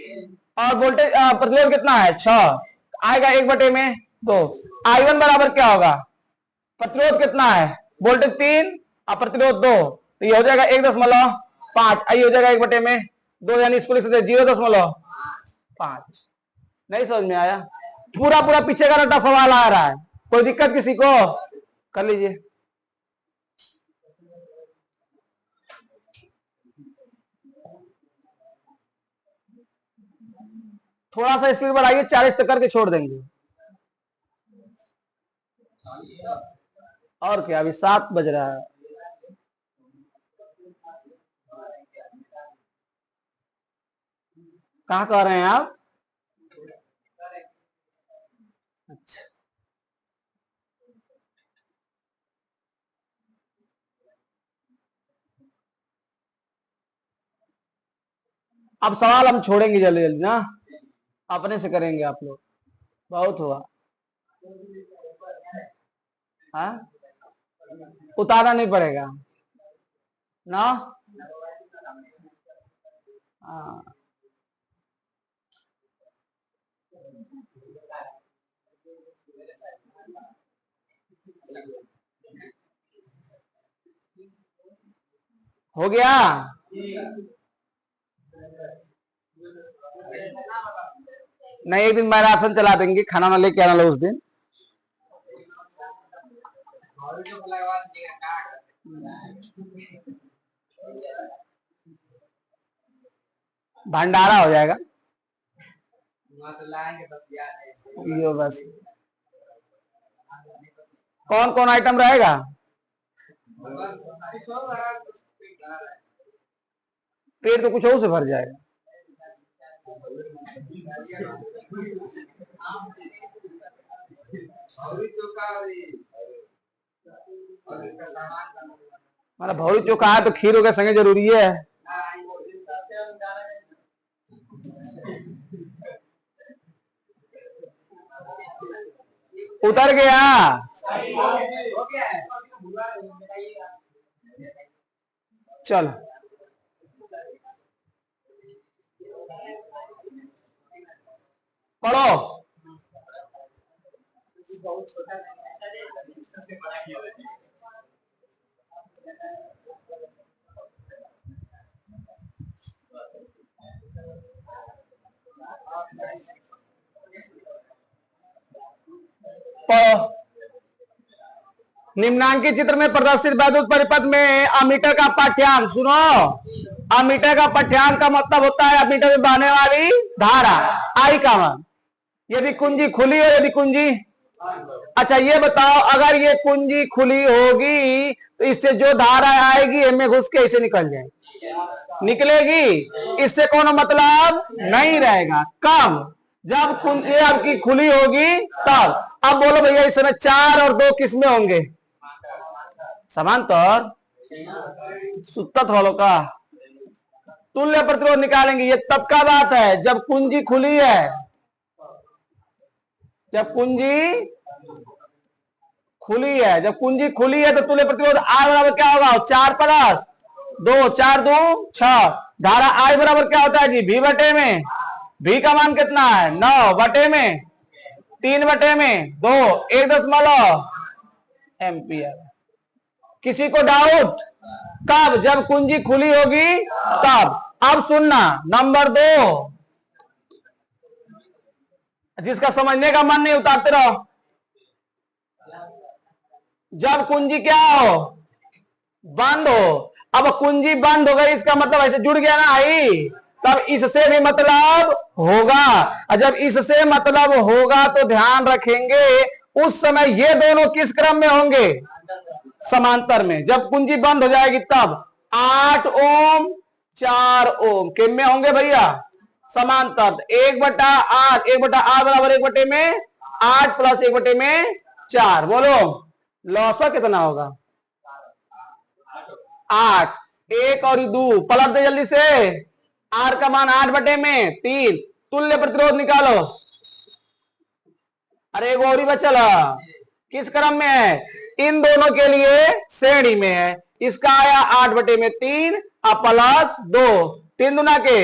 और वोल्टेज प्रतिरोध कितना है? 6 आएगा 1/2। I1 बराबर क्या होगा? प्रतिरोध कितना है? वोल्टेज 3 और प्रतिरोध 2 तो ये हो जाएगा 1.5। आई हो जाएगा 1/2 यानी इसको लिख सकते 0.5। नहीं समझ में आया? पूरा पूरा पीछे का रट्टा सवाल आ रहा है। कोई दिक्कत किसी को? कर लीजिए। थोड़ा सा स्पीड बढ़ाइए, 40 तक करके छोड़ देंगे। और क्या, अभी 7 बज रहा है। कहाँ कह रहे हैं आप? अच्छा, अब सवाल हम छोड़ेंगे जल्दी जल्दी ना, अपने से करेंगे आप लोग। बहुत हुआ। हाँ, उतारना नहीं पड़ेगा ना। हाँ, हो गया। नहीं, एक दिन मैराथन चला देंगे, खाना ना लेके आना लो उस दिन। भंडारा हो जाएगा यो बस। कौन कौन आइटम रहेगा? पेट तो कुछ और से भर जाएगा। मतलब भौरी चोखा है तो खीर के संगे जरूरी है। उतर गया। चल, पढ़ो। पढ़ो। निम्नांकित चित्र में प्रदर्शित वैद्युत परिपथ में अमीटर का पाठ्यांक सुनो। अमीटर का पाठ्यांक का मतलब होता है अमीटर में बहने वाली धारा, आई का मान। यदि कुंजी खुली हो, यदि कुंजी, अच्छा ये बताओ, अगर ये कुंजी खुली होगी तो इससे जो धारा आएगी इनमें घुस के इसे निकल जाएगी, निकलेगी। इससे कोनो मतलब नहीं रहेगा। कब? जब कुंजी आपकी खुली होगी तब। अब बोलो भैया इस समय 4 और 2 किसमें होंगे? समांतर। सुत्ता वालों का तुल्य प्रतिरोध निकालेंगे। ये तब का बात है जब कुंजी खुली है। जब कुंजी खुली है, जब कुंजी खुली है तो तुल्य प्रतिरोध आर बराबर क्या होगा? 4 प्लस 2, 4 2 6। धारा आई बराबर क्या होता है जी? V बटे में। V का मान कितना है? 9 बटे में 3 बटे में 2, 1 एम्पियर। किसी को डाउट? कब? जब कुंजी खुली होगी तब। अब सुनना, नंबर 2, जिसका समझने का मन नहीं उतारते रहो। जब कुंजी क्या हो? बंद हो। अब कुंजी बंद हो गई, इसका मतलब ऐसे जुड़ गया ना आई, तब इससे भी मतलब होगा। और जब इससे मतलब होगा तो ध्यान रखेंगे उस समय ये दोनों किस क्रम में होंगे? समांतर में। जब कुंजी बंद हो जाएगी तब 8 ओम 4 ओम किन में होंगे भैया? समांतर। 1/8, 1/8 बराबर 1 बटे में 8 प्लस 1 बटे में 4। बोलो लौसा कितना होगा? 8। 1 और 2 पलट दे जल्दी से। आर का मान 8 बटे में 3। तुल्य प्रतिरोध निकालो। अरे एक और ही बचल, किस क्रम में है? इन दोनों के लिए श्रेणी में है। इसका आया 8 बटे में 3 प्लस 2, 3 दुना के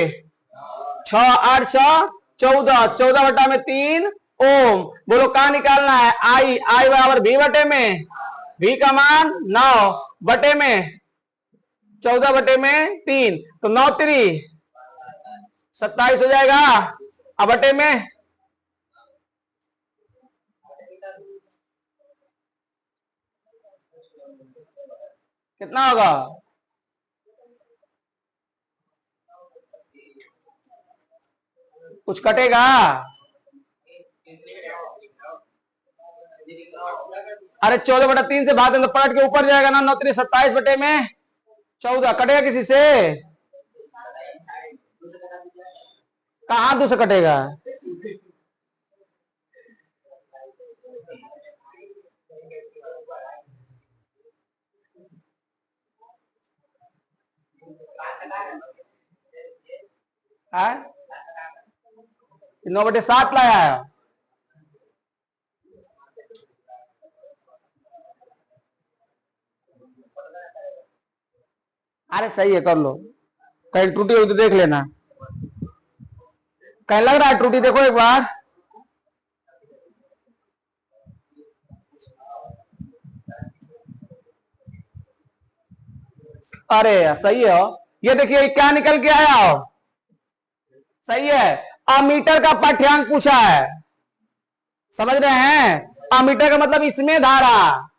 6, 8 6 14, 14 बटा में 3 ओम। बोलो कहां निकालना है? आई। आई बराबर V बटे में, V का मान 9 बटे में 14 बटे में 3, तो 9 3 27 हो जाएगा। अब बटे में कितना होगा? कुछ कटेगा? अरे 14/3 से भाग दें तो पलट के ऊपर जाएगा ना। 9×3 27/14 कटेगा किसी से? कहां 2 से कटेगा? है 9/7 लाया है। अरे सही है, कर लो। कहीं त्रुटि हुई तो देख लेना। कहीं लग रहा है त्रुटि? देखो एक बार। अरे सही है। ये देखिए क्या निकल के आया हो। सही है। अमीटर का पाठ्यांक पूछा है, समझ रहे हैं? अमीटर का मतलब इसमें धारा।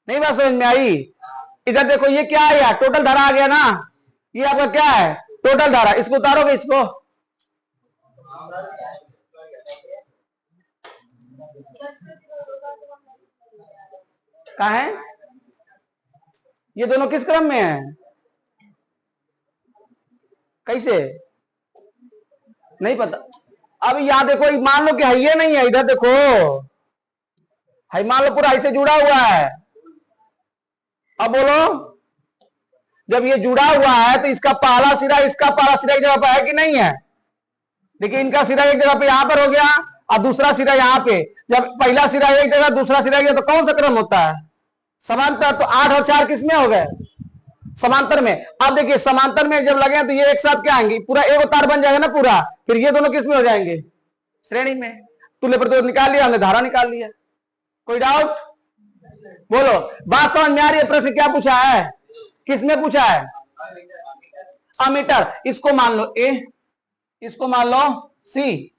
नहीं बात समझ में आई? इधर देखो ये क्या आया, टोटल धारा आ गया ना। ये आपका क्या है? टोटल धारा। इसको उतारोगे, इसको कहा है? ये दोनों किस क्रम में है? कैसे? नहीं पता। अब यहां देखो, मान लो कि है, ये नहीं है, इधर देखो है, मान लो पूरा ऐसे जुड़ा हुआ है। अब बोलो, जब ये जुड़ा हुआ है तो इसका पहला सिरा इसका पहला सिरा एक जगह पर है कि नहीं है? देखिए इनका सिरा एक जगह पे यहां पर हो गया और दूसरा सिरा यहां पे। जब पहला सिरा एक जगह दूसरा सिरा एक जगह तो कौन सा क्रम होता है? समांतर। तो 8 और 4 किसमें हो गए? समांतर में। अब देखिए समांतर में जब लगे तो ये एक साथ क्या आएंगे? पूरा एक तार बन जाएगा ना पूरा। फिर ये दोनों किसमें हो जाएंगे? श्रेणी में। तुल्य प्रतिरोध निकाल लिया हमने, धारा निकाल लिया। कोई डाउट? बोलो, बात समझ में आ रही है? प्रश्न क्या पूछा है? किसमें पूछा है? अमीटर। इसको मान लो ए, इसको मान लो सी,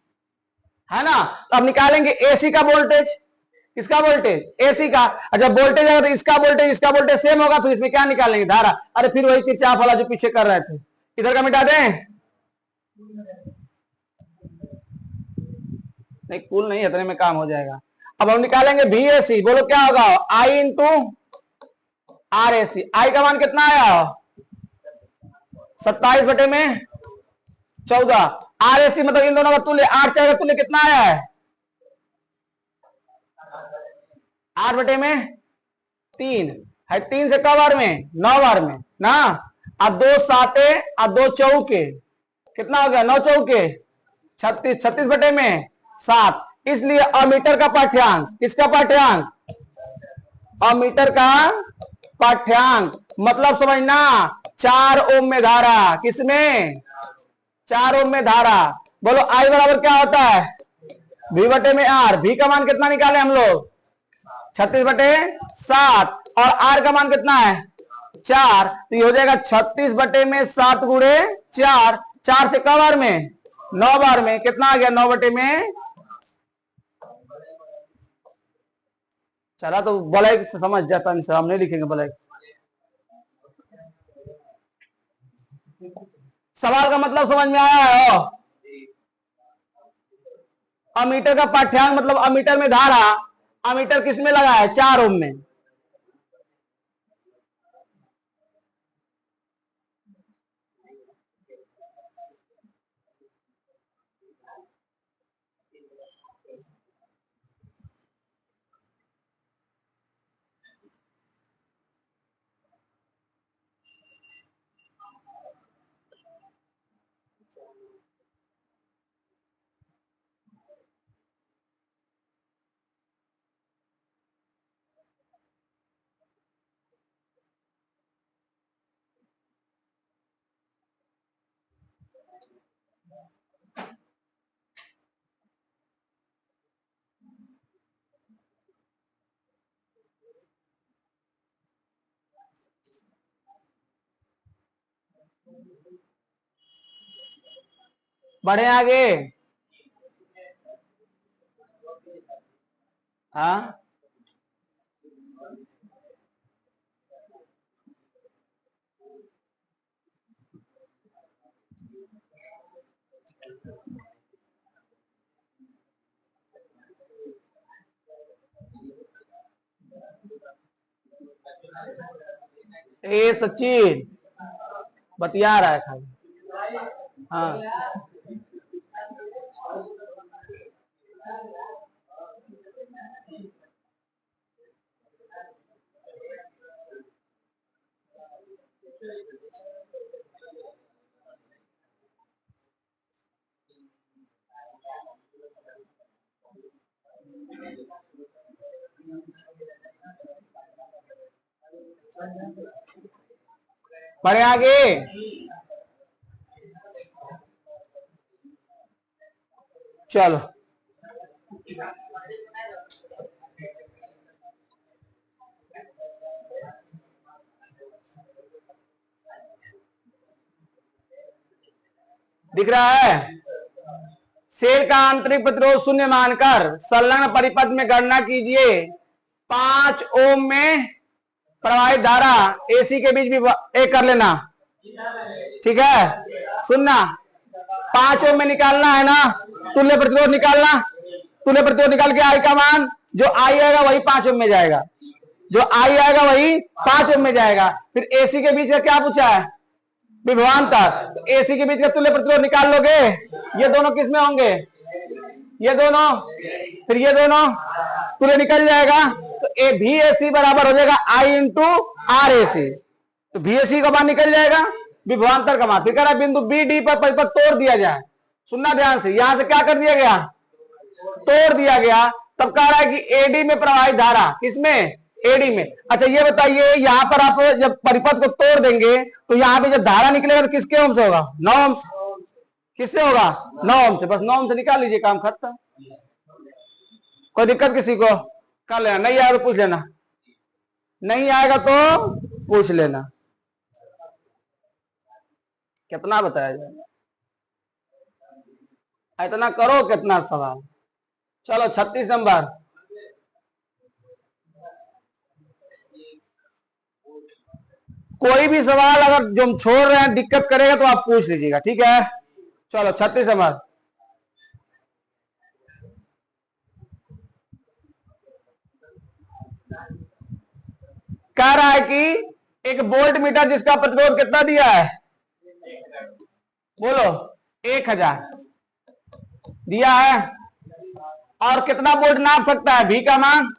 है ना? तो अब निकालेंगे एसी का वोल्टेज। किसका वोल्टेज? एसी का। जब वोल्टेज आएगा तो इसका वोल्टेज सेम होगा, फिर इसमें क्या निकालेंगे? धारा। अरे फिर वही किरचॉफ वाला जो पीछे कर रहे थे, इधर का मिटा दें। नहीं कुल नहीं, इतने में काम हो जाएगा। अब हम निकालेंगे VAC। बोलो क्या होगा? आई इंटू RAC। आई का मान कितना आया? 27/14। RAC मतलब इन दोनों का तुल्य, 8/4 का तुल्य कितना आया है? 8/3 है। 3 से क बार में? 9 बार में ना। अब 2 साते और 2 चौके कितना हो गया? 9 चौके 36। 36/7। इसलिए अमीटर का पाठ्यांक, किसका पाठ्यांक? अमीटर का पाठ्यांक मतलब समझना, 4 ओम में धारा। किसमें? 4 ओम में धारा। बोलो आई बराबर क्या होता है? V/R। V का मान कितना निकाले हम लोग? 36/7। और R का मान कितना है? 4। तो ये हो जाएगा 36/7 गुणे 4। 4 से क बार में? 9 बार में। कितना आ गया? 9/। चला तो ब्लैक से समझ जाता, नहीं हम नहीं लिखेंगे ब्लैक। सवाल का मतलब समझ में आया है? अमीटर का पाठ्यांक मतलब अमीटर में धारा। अमीटर किस में लगा है? 4 ओम में। बढ़े आगे। हाँ ए सचिन बतिया रहा है खाली। हाँ बढ़े आगे। चलो दिख रहा है। सेल का आंतरिक प्रतिरोध शून्य मानकर संलग्न परिपथ में गणना कीजिए। 5 ओम में प्रवाहित धारा एसी के बीच भी एक कर लेना, ठीक है। सुनना, 5 ओम में निकालना है ना, तुल्य प्रतिरोध निकालना। तुल्य प्रतिरोध निकाल के आई का मान जो आई आएगा वही 5 ओम में जाएगा, जो आई आएगा वही 5 ओम में जाएगा। फिर एसी के बीच का क्या पूछा है, विभवांतर। तो एसी के बीच का तुल्य प्रतिरोध निकाल लोगे, ये दोनों किसमें होंगे, ये दोनों, फिर ये दोनों तुल्य निकल जाएगा। तो ए भी एसी बराबर हो जाएगा आई इंटू आर एसी। तो भी एसी का मान निकल जाएगा, विभवांतर का मान। फिर कह रहा है बिंदु बी डी पर परिपथ तोड़ दिया जाए। सुनना ध्यान से, यहां से क्या कर दिया गया, तोड़ दिया गया। तब कह रहा है कि एडी में प्रवाहित धारा, किसमें, एडी में। अच्छा ये बताइए, यहां पर आप जब परिपथ को तोड़ देंगे तो यहां पे जब धारा निकलेगा तो किसके ओम से होगा, 9 ओम से। किससे होगा, 9 ओम से। बस 9 ओम से निकाल लीजिए, काम खत्म। कोई दिक्कत किसी को, कर लेना। नहीं आएगा तो पूछ लेना, नहीं आएगा तो पूछ लेना। कितना बताया जाएगा, इतना करो कितना सवाल। चलो 36 नंबर। कोई भी सवाल अगर जो हम छोड़ रहे हैं दिक्कत करेगा तो आप पूछ लीजिएगा, ठीक है। चलो 36 नंबर। कह रहा है कि एक वोल्ट मीटर जिसका प्रतिरोध कितना दिया है, बोलो, 1000 दिया है। और कितना वोल्ट नाप सकता है, भी का मान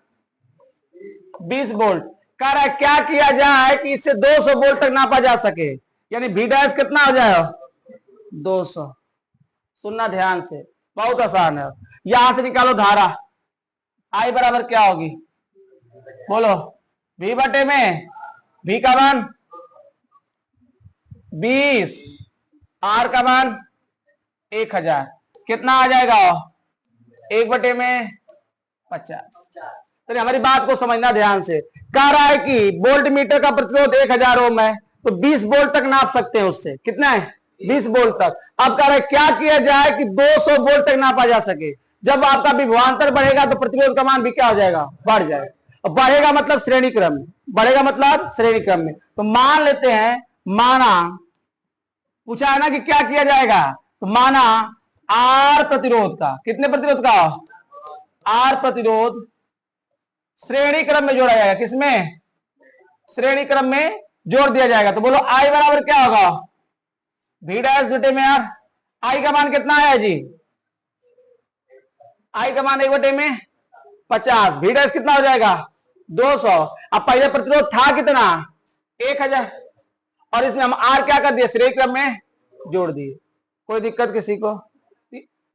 20 वोल्ट। कह रहा है क्या किया जाए कि इससे 200 वोल्ट तक नापा जा सके, यानी भी डैश कितना हो जाए, 200। सुनना ध्यान से, बहुत आसान है। यहां से निकालो धारा, आई बराबर क्या होगी, बोलो, भी बटे में भी का मान 20, आर का मान 1000, कितना आ जाएगा, 1 बटे में 50। तो हमारी बात को समझना ध्यान से। कह रहा है कि वोल्ट मीटर का प्रतिरोध 1000 ओम है, तो 20 वोल्ट तक नाप सकते हैं उससे। कितना है, 20 वोल्ट तक। अब कह रहा है क्या किया जाए कि 200 वोल्ट तक नापा जा सके। जब आपका विभवांतर बढ़ेगा तो प्रतिरोध का मान भी क्या हो जाएगा, बढ़ जाएगा। बढ़ेगा मतलब श्रेणी क्रम में, बढ़ेगा मतलब श्रेणी क्रम में। तो मान लेते हैं, माना पूछा है ना कि क्या किया जाएगा, तो माना आर प्रतिरोध का, कितने प्रतिरोध का, आर प्रतिरोध श्रेणी क्रम में जोड़ा जाएगा। किसमें, श्रेणी क्रम में जोड़ दिया जाएगा। तो बोलो आई बराबर क्या होगा, भी डैश बटे में आर। आई का मान कितना है जी, आई का मान 1 बटे में 50, भी डैश कितना हो जाएगा, 200। अब पहले प्रतिरोध था कितना, 1000, और इसमें हम आर क्या कर दिए, श्रेणी क्रम में जोड़ दिए। कोई दिक्कत किसी को,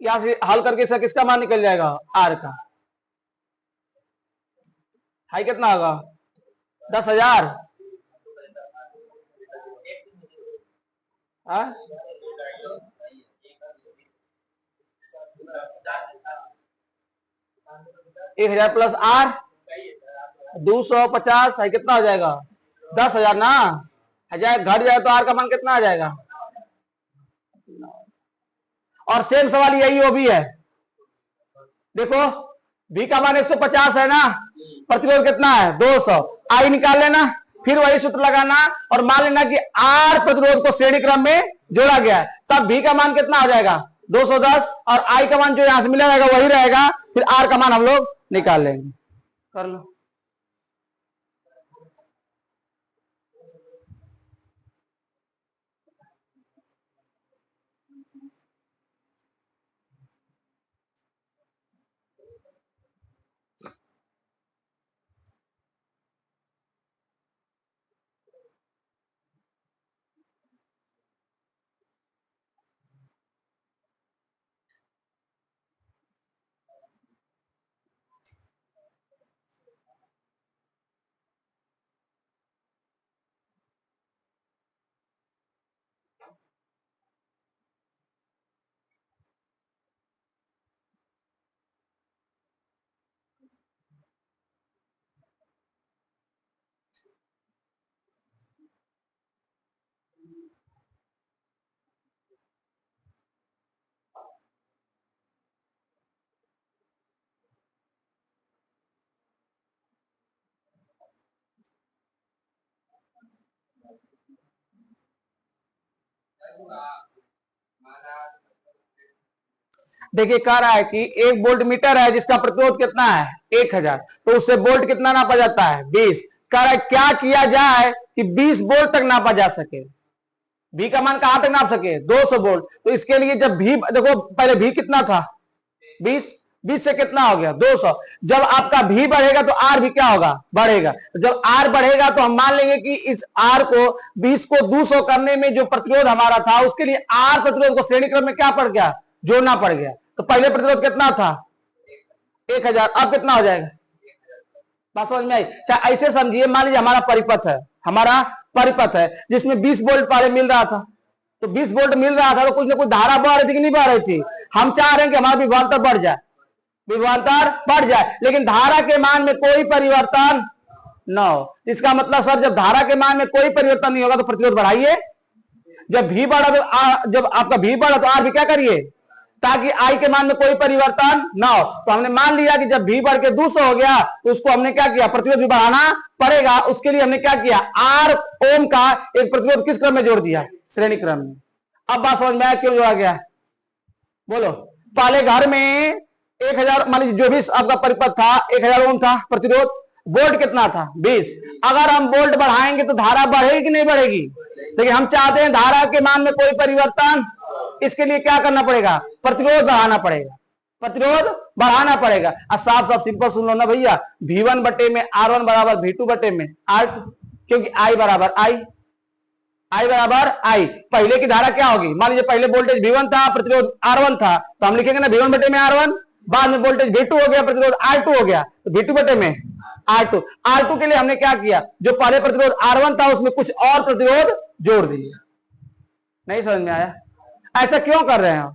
यहां से हल करके इसका किसका मान निकल जाएगा, आर का। हाई कितना होगा, 10,000। हाँ 1000 प्लस आर 250 है, कितना हो जाएगा, 10,000 ना। 1000 घट जाए तो आर का मान कितना आ जाएगा। और सेम सवाल यही वो भी है, देखो भी का मान 150 है ना, प्रतिरोध कितना है 200, आई निकाल लेना, फिर वही सूत्र लगाना और मान लेना कि आर प्रतिरोध को श्रेणी क्रम में जोड़ा गया है, तब भी का मान कितना हो जाएगा 210 और आई का मान जो यहां से मिला रहेगा वही रहेगा, फिर आर का मान हम लोग निकाल लेंगे। कर लो। देखिए कह रहा है कि एक वोल्ट मीटर है जिसका प्रतिरोध कितना है 1000, तो उससे वोल्ट कितना नापा जाता है 20। कह रहा है क्या किया जाए कि 20 वोल्ट तक नापा जा सके। भी का मान कहां तक नाप सके 200 वोल्ट। तो इसके लिए जब भी देखो पहले भी कितना था 20, 20 से कितना हो गया 200। जब आपका भी बढ़ेगा तो आर भी क्या होगा बढ़ेगा। जब आर बढ़ेगा तो हम मान लेंगे कि इस आर को 20 को 200 करने में जो प्रतिरोध हमारा था उसके लिए आर प्रतिरोध को श्रेणी क्रम में क्या पड़ गया जोड़ना पड़ गया। तो पहले प्रतिरोध कितना था 1000, अब कितना हो जाएगा। बात समझ में आई। चाहे ऐसे समझिए, मान लीजिए हमारा परिपथ है जिसमें 20 वोल्ट पहले मिल रहा था, तो 20 वोल्ट मिल रहा था तो कुछ ना कुछ धारा बढ़ रही थी कि नहीं बढ़ रही थी। हम चाह रहे हैं कि हमारा विभवांतर बढ़ जाए, विभवांतर बढ़ जाए, लेकिन धारा के मान में कोई परिवर्तन न हो। इसका मतलब सर जब धारा के मान में कोई परिवर्तन नहीं होगा तो प्रतिरोध बढ़ाइए। जब भी बढ़ा तो जब आपका भी बढ़ा तो आर भी क्या करिए ताकि आई के मान में कोई परिवर्तन ना हो। तो हमने मान लिया कि जब भी बढ़ के 200 हो गया तो उसको हमने क्या किया प्रतिरोध भी बढ़ाना पड़ेगा। उसके लिए हमने क्या किया आर ओम का एक प्रतिरोध किस क्रम में जोड़ दिया श्रेणी क्रम में। अब बात समझ में आया क्यों जोड़ा गया बोलो। पहले घर में 1000 मान लीजिए जो भी आपका परिपथ था 1000 ओम था प्रतिरोध, वोल्ट कितना था 20। अगर हम वोल्ट बढ़ाएंगे तो धारा बढ़ेगी कि नहीं बढ़ेगी। लेकिन हम चाहते हैं धारा के मान में कोई परिवर्तन, इसके लिए क्या करना पड़ेगा प्रतिरोध बढ़ाना पड़ेगा, प्रतिरोध बढ़ाना पड़ेगा। और साफ साफ सिंपल सुन लो ना भैया, V1 बटे में R1 बराबर V2 बटे में R2, क्योंकि I बराबर I। पहले की धारा क्या होगी, मान लीजिए पहले वोल्टेज V1 था प्रतिरोध R1 था, तो हम लिखेंगे ना V1 बटे में R1, बाद में वोल्टेज V2 हो गया प्रतिरोध R2 हो गया, तो V2 बटे में R2 के लिए हमने क्या किया जो पहले प्रतिरोध R1 था उसमें कुछ और प्रतिरोध जोड़ दिया। नहीं समझ में आया। ऐसा क्यों कर रहे हैं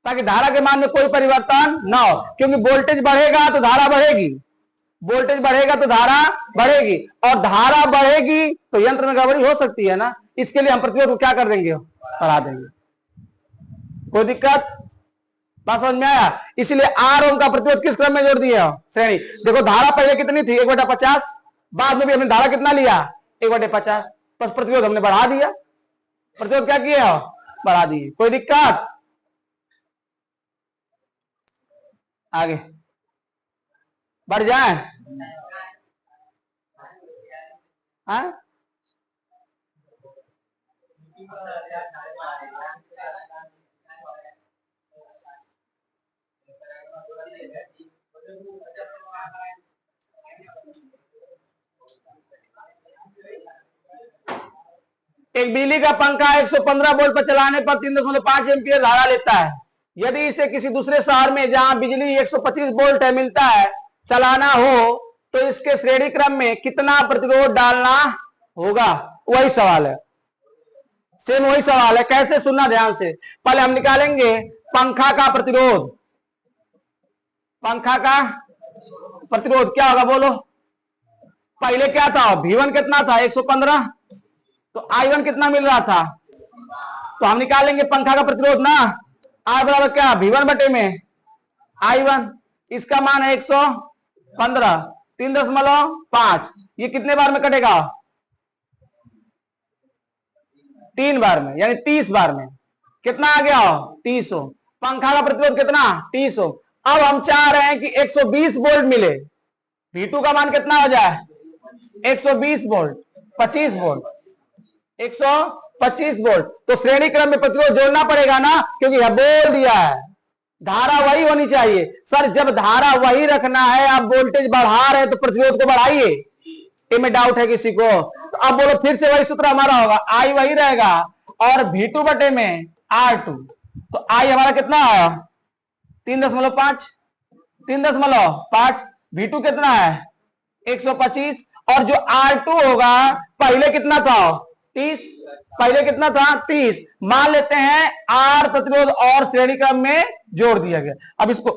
ताकि धारा के मान में कोई परिवर्तन ना हो, क्योंकि वोल्टेज बढ़ेगा तो धारा बढ़ेगी, वोल्टेज बढ़ेगा तो धारा बढ़ेगी, और धारा बढ़ेगी तो यंत्र में गड़बड़ी हो सकती है ना। इसके लिए हम प्रतिरोध को क्या कर देंगे बढ़ा देंगे। कोई दिक्कत बात समझ में आया। इसलिए आर ओम का प्रतिरोध किस क्रम में जोड़ दिया श्रेणी। देखो धारा पहले कितनी थी 1/50, बाद में भी हमने धारा कितना लिया 1/50, बस प्रतिरोध हमने बढ़ा दिया, प्रतिरोध क्या किया बढ़ा दिए। कोई दिक्कत आगे बढ़ जाए। हाँ एक बिजली का पंखा 115 वोल्ट पर चलाने पर 3.5 एम्पीयर धारा लेता है। यदि इसे किसी दूसरे शहर में जहां बिजली 125 वोल्ट है मिलता है चलाना हो तो इसके श्रेणी क्रम में कितना प्रतिरोध डालना होगा। वही सवाल है, सेम वही सवाल है। कैसे सुनना ध्यान से, पहले हम निकालेंगे पंखा का प्रतिरोध। पंखा का प्रतिरोध क्या होगा बोलो। पहले क्या था V1 कितना था 115, तो I1 कितना मिल रहा था, तो हम निकालेंगे पंखा का प्रतिरोध ना। R बराबर क्या V1 बटे में I1, इसका मान है 115, 3.5, ये कितने बार में कटेगा 3 बार में, यानी 30 बार में। कितना आ गया 300। पंखा का प्रतिरोध कितना 30 ओम। अब हम चाह रहे हैं कि 120 वोल्ट मिले, V2 का मान कितना हो जाए 120 वोल्ट, 25 वोल्ट, 125 वोल्ट। तो श्रेणी क्रम में प्रतिरोध जोड़ना पड़ेगा ना, क्योंकि यह बोल दिया है धारा वही होनी चाहिए। सर जब धारा वही रखना है, आप वोल्टेज बढ़ा रहे हैं तो प्रतिरोध को बढ़ाइए, इनमें डाउट है किसी को? तो अब बोलो फिर से वही सूत्र हमारा होगा, I वही रहेगा और V2 बटे में R2। तो I हमारा कितना आया 3.5, 3.5, V2 कितना है 125, और जो R2 होगा पहले कितना था 30, पहले कितना था 30। मान लेते हैं R प्रतिरोध और श्रेणी क्रम में जोड़ दिया गया। अब इसको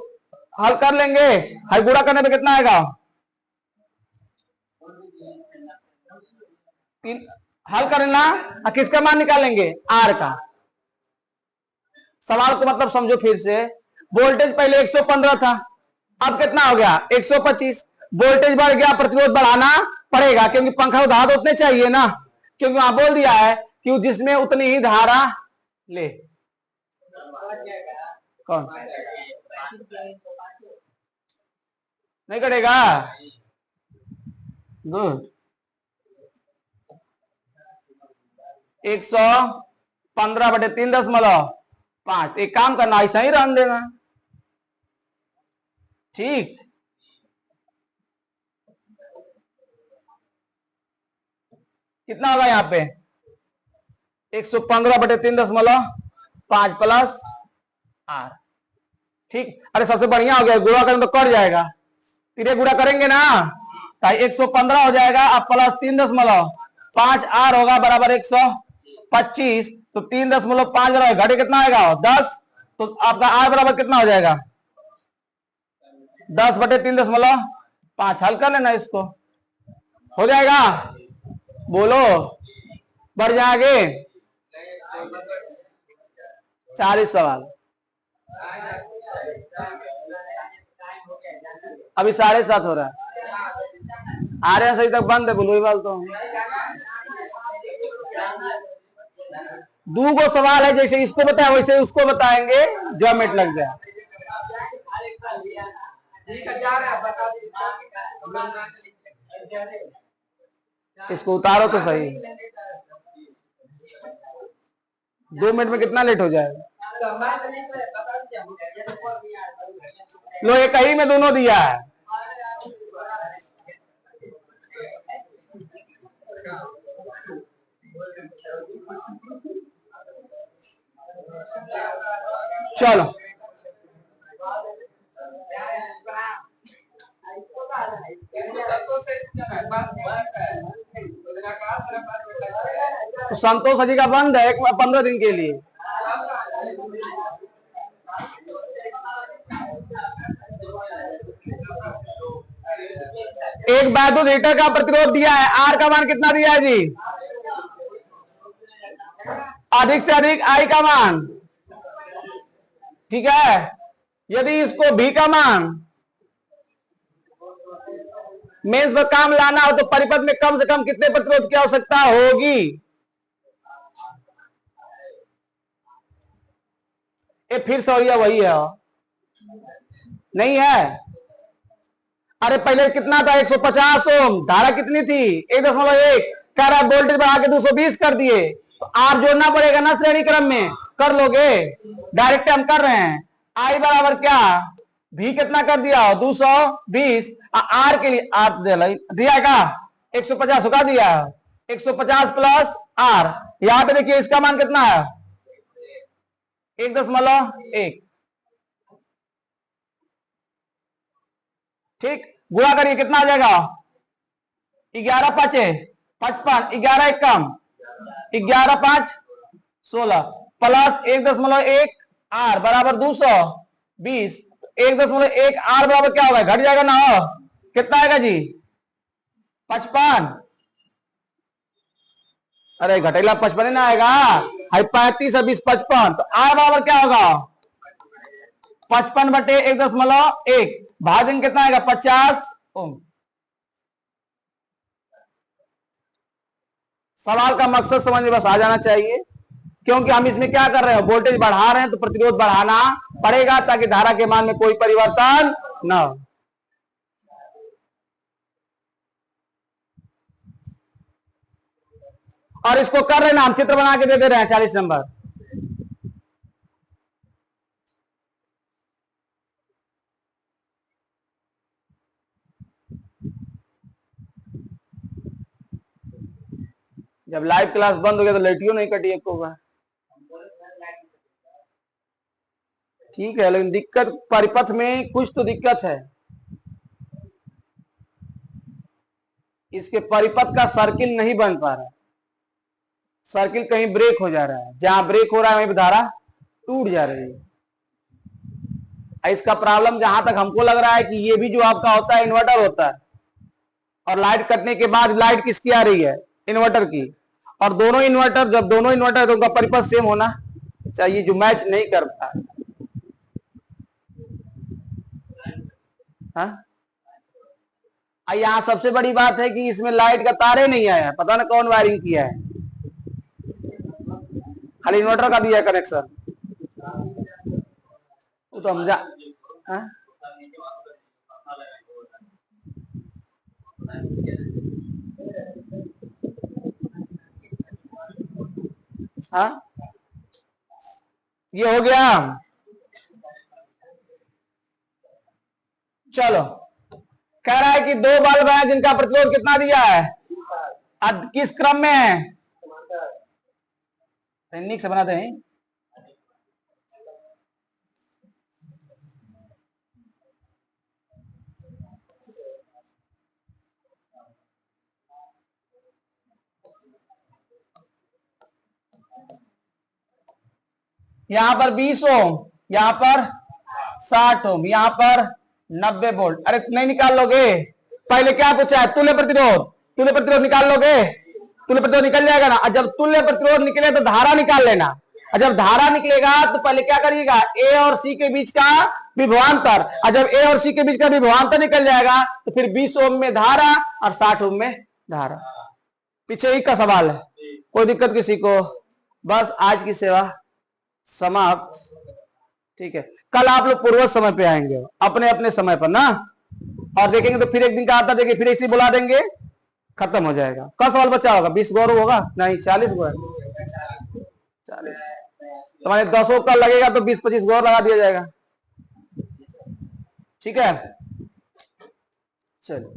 हल कर लेंगे, हल गुणा करने पे कितना आएगा हल करना, किसका मान निकालेंगे R का। सवाल को मतलब समझो फिर से, वोल्टेज पहले 115 था, अब कितना हो गया 125। वोल्टेज बढ़ गया, प्रतिरोध बढ़ाना पड़ेगा, क्योंकि पंखा उधार तो उतने चाहिए ना, क्योंकि वहां बोल दिया है कि जिसमें उतनी ही धारा ले। कौन नहीं करेगा? गुड। 115 बटे 3.5। एक काम करना, ऐसा ही रहने देना, ठीक। कितना होगा यहाँ पे 115 बटे 3.5 प्लस R, ठीक। अरे सबसे बढ़िया हो गया, गुणा करें तो कट जाएगा, तीरे गुणा करेंगे ना, तो 115 हो जाएगा, अब प्लस 3.5 R होगा बराबर 125। तो 3.5 घटे कितना आएगा 10, तो आपका R बराबर कितना हो जाएगा 10 बटे 3.5। हल कर लेना, इसको हो जाएगा, बोलो बढ़ जाएंगे 40 सवाल। अभी 7:30 हो रहा है, आ रहे हैं सही तक बंद है, बोलो ही बाल तो। 2 सवाल है, जैसे इसको बताया वैसे उसको बताएंगे, जो मिनट लग जाए। इसको उतारो तो सही, 2 मिनट में कितना लेट हो जाएगा। लो एक ही में दोनों दिया है, चलो तो संतोष जी का बंद है 15 दिन के लिए। एक बैटरी हीटर का प्रतिरोध दिया है, आर का मान कितना दिया है जी, अधिक से अधिक आई का मान, ठीक है। यदि इसको भी का मान मेंस पर काम लाना हो तो परिपथ में कम से कम कितने प्रतिरोध की आवश्यकता होगी। ये फिर सौरिया वही है, नहीं है। अरे पहले कितना था 150 ओम, धारा कितनी थी 1.1, कह रहा वोल्टेज बढ़ा के 220 कर दिए, तो आर जोड़ना पड़ेगा ना श्रेणी क्रम में, कर लोगे डायरेक्ट हम कर रहे हैं। आई बराबर क्या भी कितना कर दिया 220, आर के लिए आर दिया का 150 का दिया 150 प्लस आर। यहां पे देखिए इसका मान कितना है 1.1, ठीक। गुणा करिए कितना आ जाएगा 11 5 55, 11 एक कम 11 5 16 प्लस 1.1 आर बराबर 220, 1.1 आर बराबर क्या होगा घट जाएगा ना, कितना आएगा जी 55। अरे घटेला 55 ना आएगा, 35 और 20 55, तो आर बराबर क्या होगा 55 बटे 1.1, भाजन कितना आएगा 50 ओम। सवाल का मकसद समझ में बस आ जाना चाहिए, क्योंकि हम इसमें क्या कर रहे हैं वोल्टेज बढ़ा रहे हैं तो प्रतिरोध बढ़ाना पड़ेगा ताकि धारा के मान में कोई परिवर्तन न हो। और इसको कर रहे ना, हम चित्र बना के दे रहे हैं 40 नंबर। जब लाइव क्लास बंद हो गया तो लाइटियों नहीं कटी एक होगा, ठीक है, लेकिन दिक्कत परिपथ में कुछ तो दिक्कत है। इसके परिपथ का सर्किल नहीं बन पा रहा है, सर्किल कहीं ब्रेक हो जा रहा है, जहां ब्रेक हो रहा है वहीं धारा टूट जा रही है। इसका प्रॉब्लम जहां तक हमको लग रहा है कि ये भी जो आपका होता है इन्वर्टर होता है, और लाइट कटने के बाद लाइट किसकी आ रही है, इन्वर्टर की, और दोनों इन्वर्टर, जब दोनों इन्वर्टर है तो उनका परिपथ सेम होना चाहिए, जो मैच नहीं कर पा। यहाँ सबसे बड़ी बात है कि इसमें लाइट का तारे नहीं आया, पता ना कौन वायरिंग किया है, खाली इन्वर्टर का दिया कनेक्शन। तो हम जा हाँ, ये हो गया। चलो, कह रहा है कि दो बल्ब हैं जिनका प्रतिरोध कितना दिया है, किस क्रम में है, टेक्निक से बनाते हैं। यहां पर 20 ओम, यहां पर 60 ओम, यहां पर 90 वोल्ट। अरे नहीं निकाल लोगे, पहले क्या पूछा है, तुल्य प्रतिरोध, तुल्य प्रतिरोध निकाल लोगे, तुल्य प्रतिरोध निकल जाएगा ना। और जब तुल्य प्रतिरोध निकले तो धारा निकाल लेना, और जब धारा निकलेगा तो पहले क्या करिएगा, ए और सी के बीच का विभवांतर, और जब ए और सी के बीच का विभवांतर निकल जाएगा तो फिर 20 ओम में धारा और 60 ओम में धारा। पीछे ही का सवाल है, कोई दिक्कत किसी को? बस आज की सेवा समाप्त। ठीक है, कल आप लोग पूर्वज समय पे आएंगे, अपने अपने समय पर ना, और देखेंगे तो फिर एक दिन का आता देखिए, फिर इसी बुला देंगे, खत्म हो जाएगा। कल सवाल बच्चा होगा, 20 गौर होगा, नहीं 40 गौर, 40 तुम्हारे 10 का लगेगा तो 20-25 गौर लगा दिया जाएगा। ठीक है, चलो।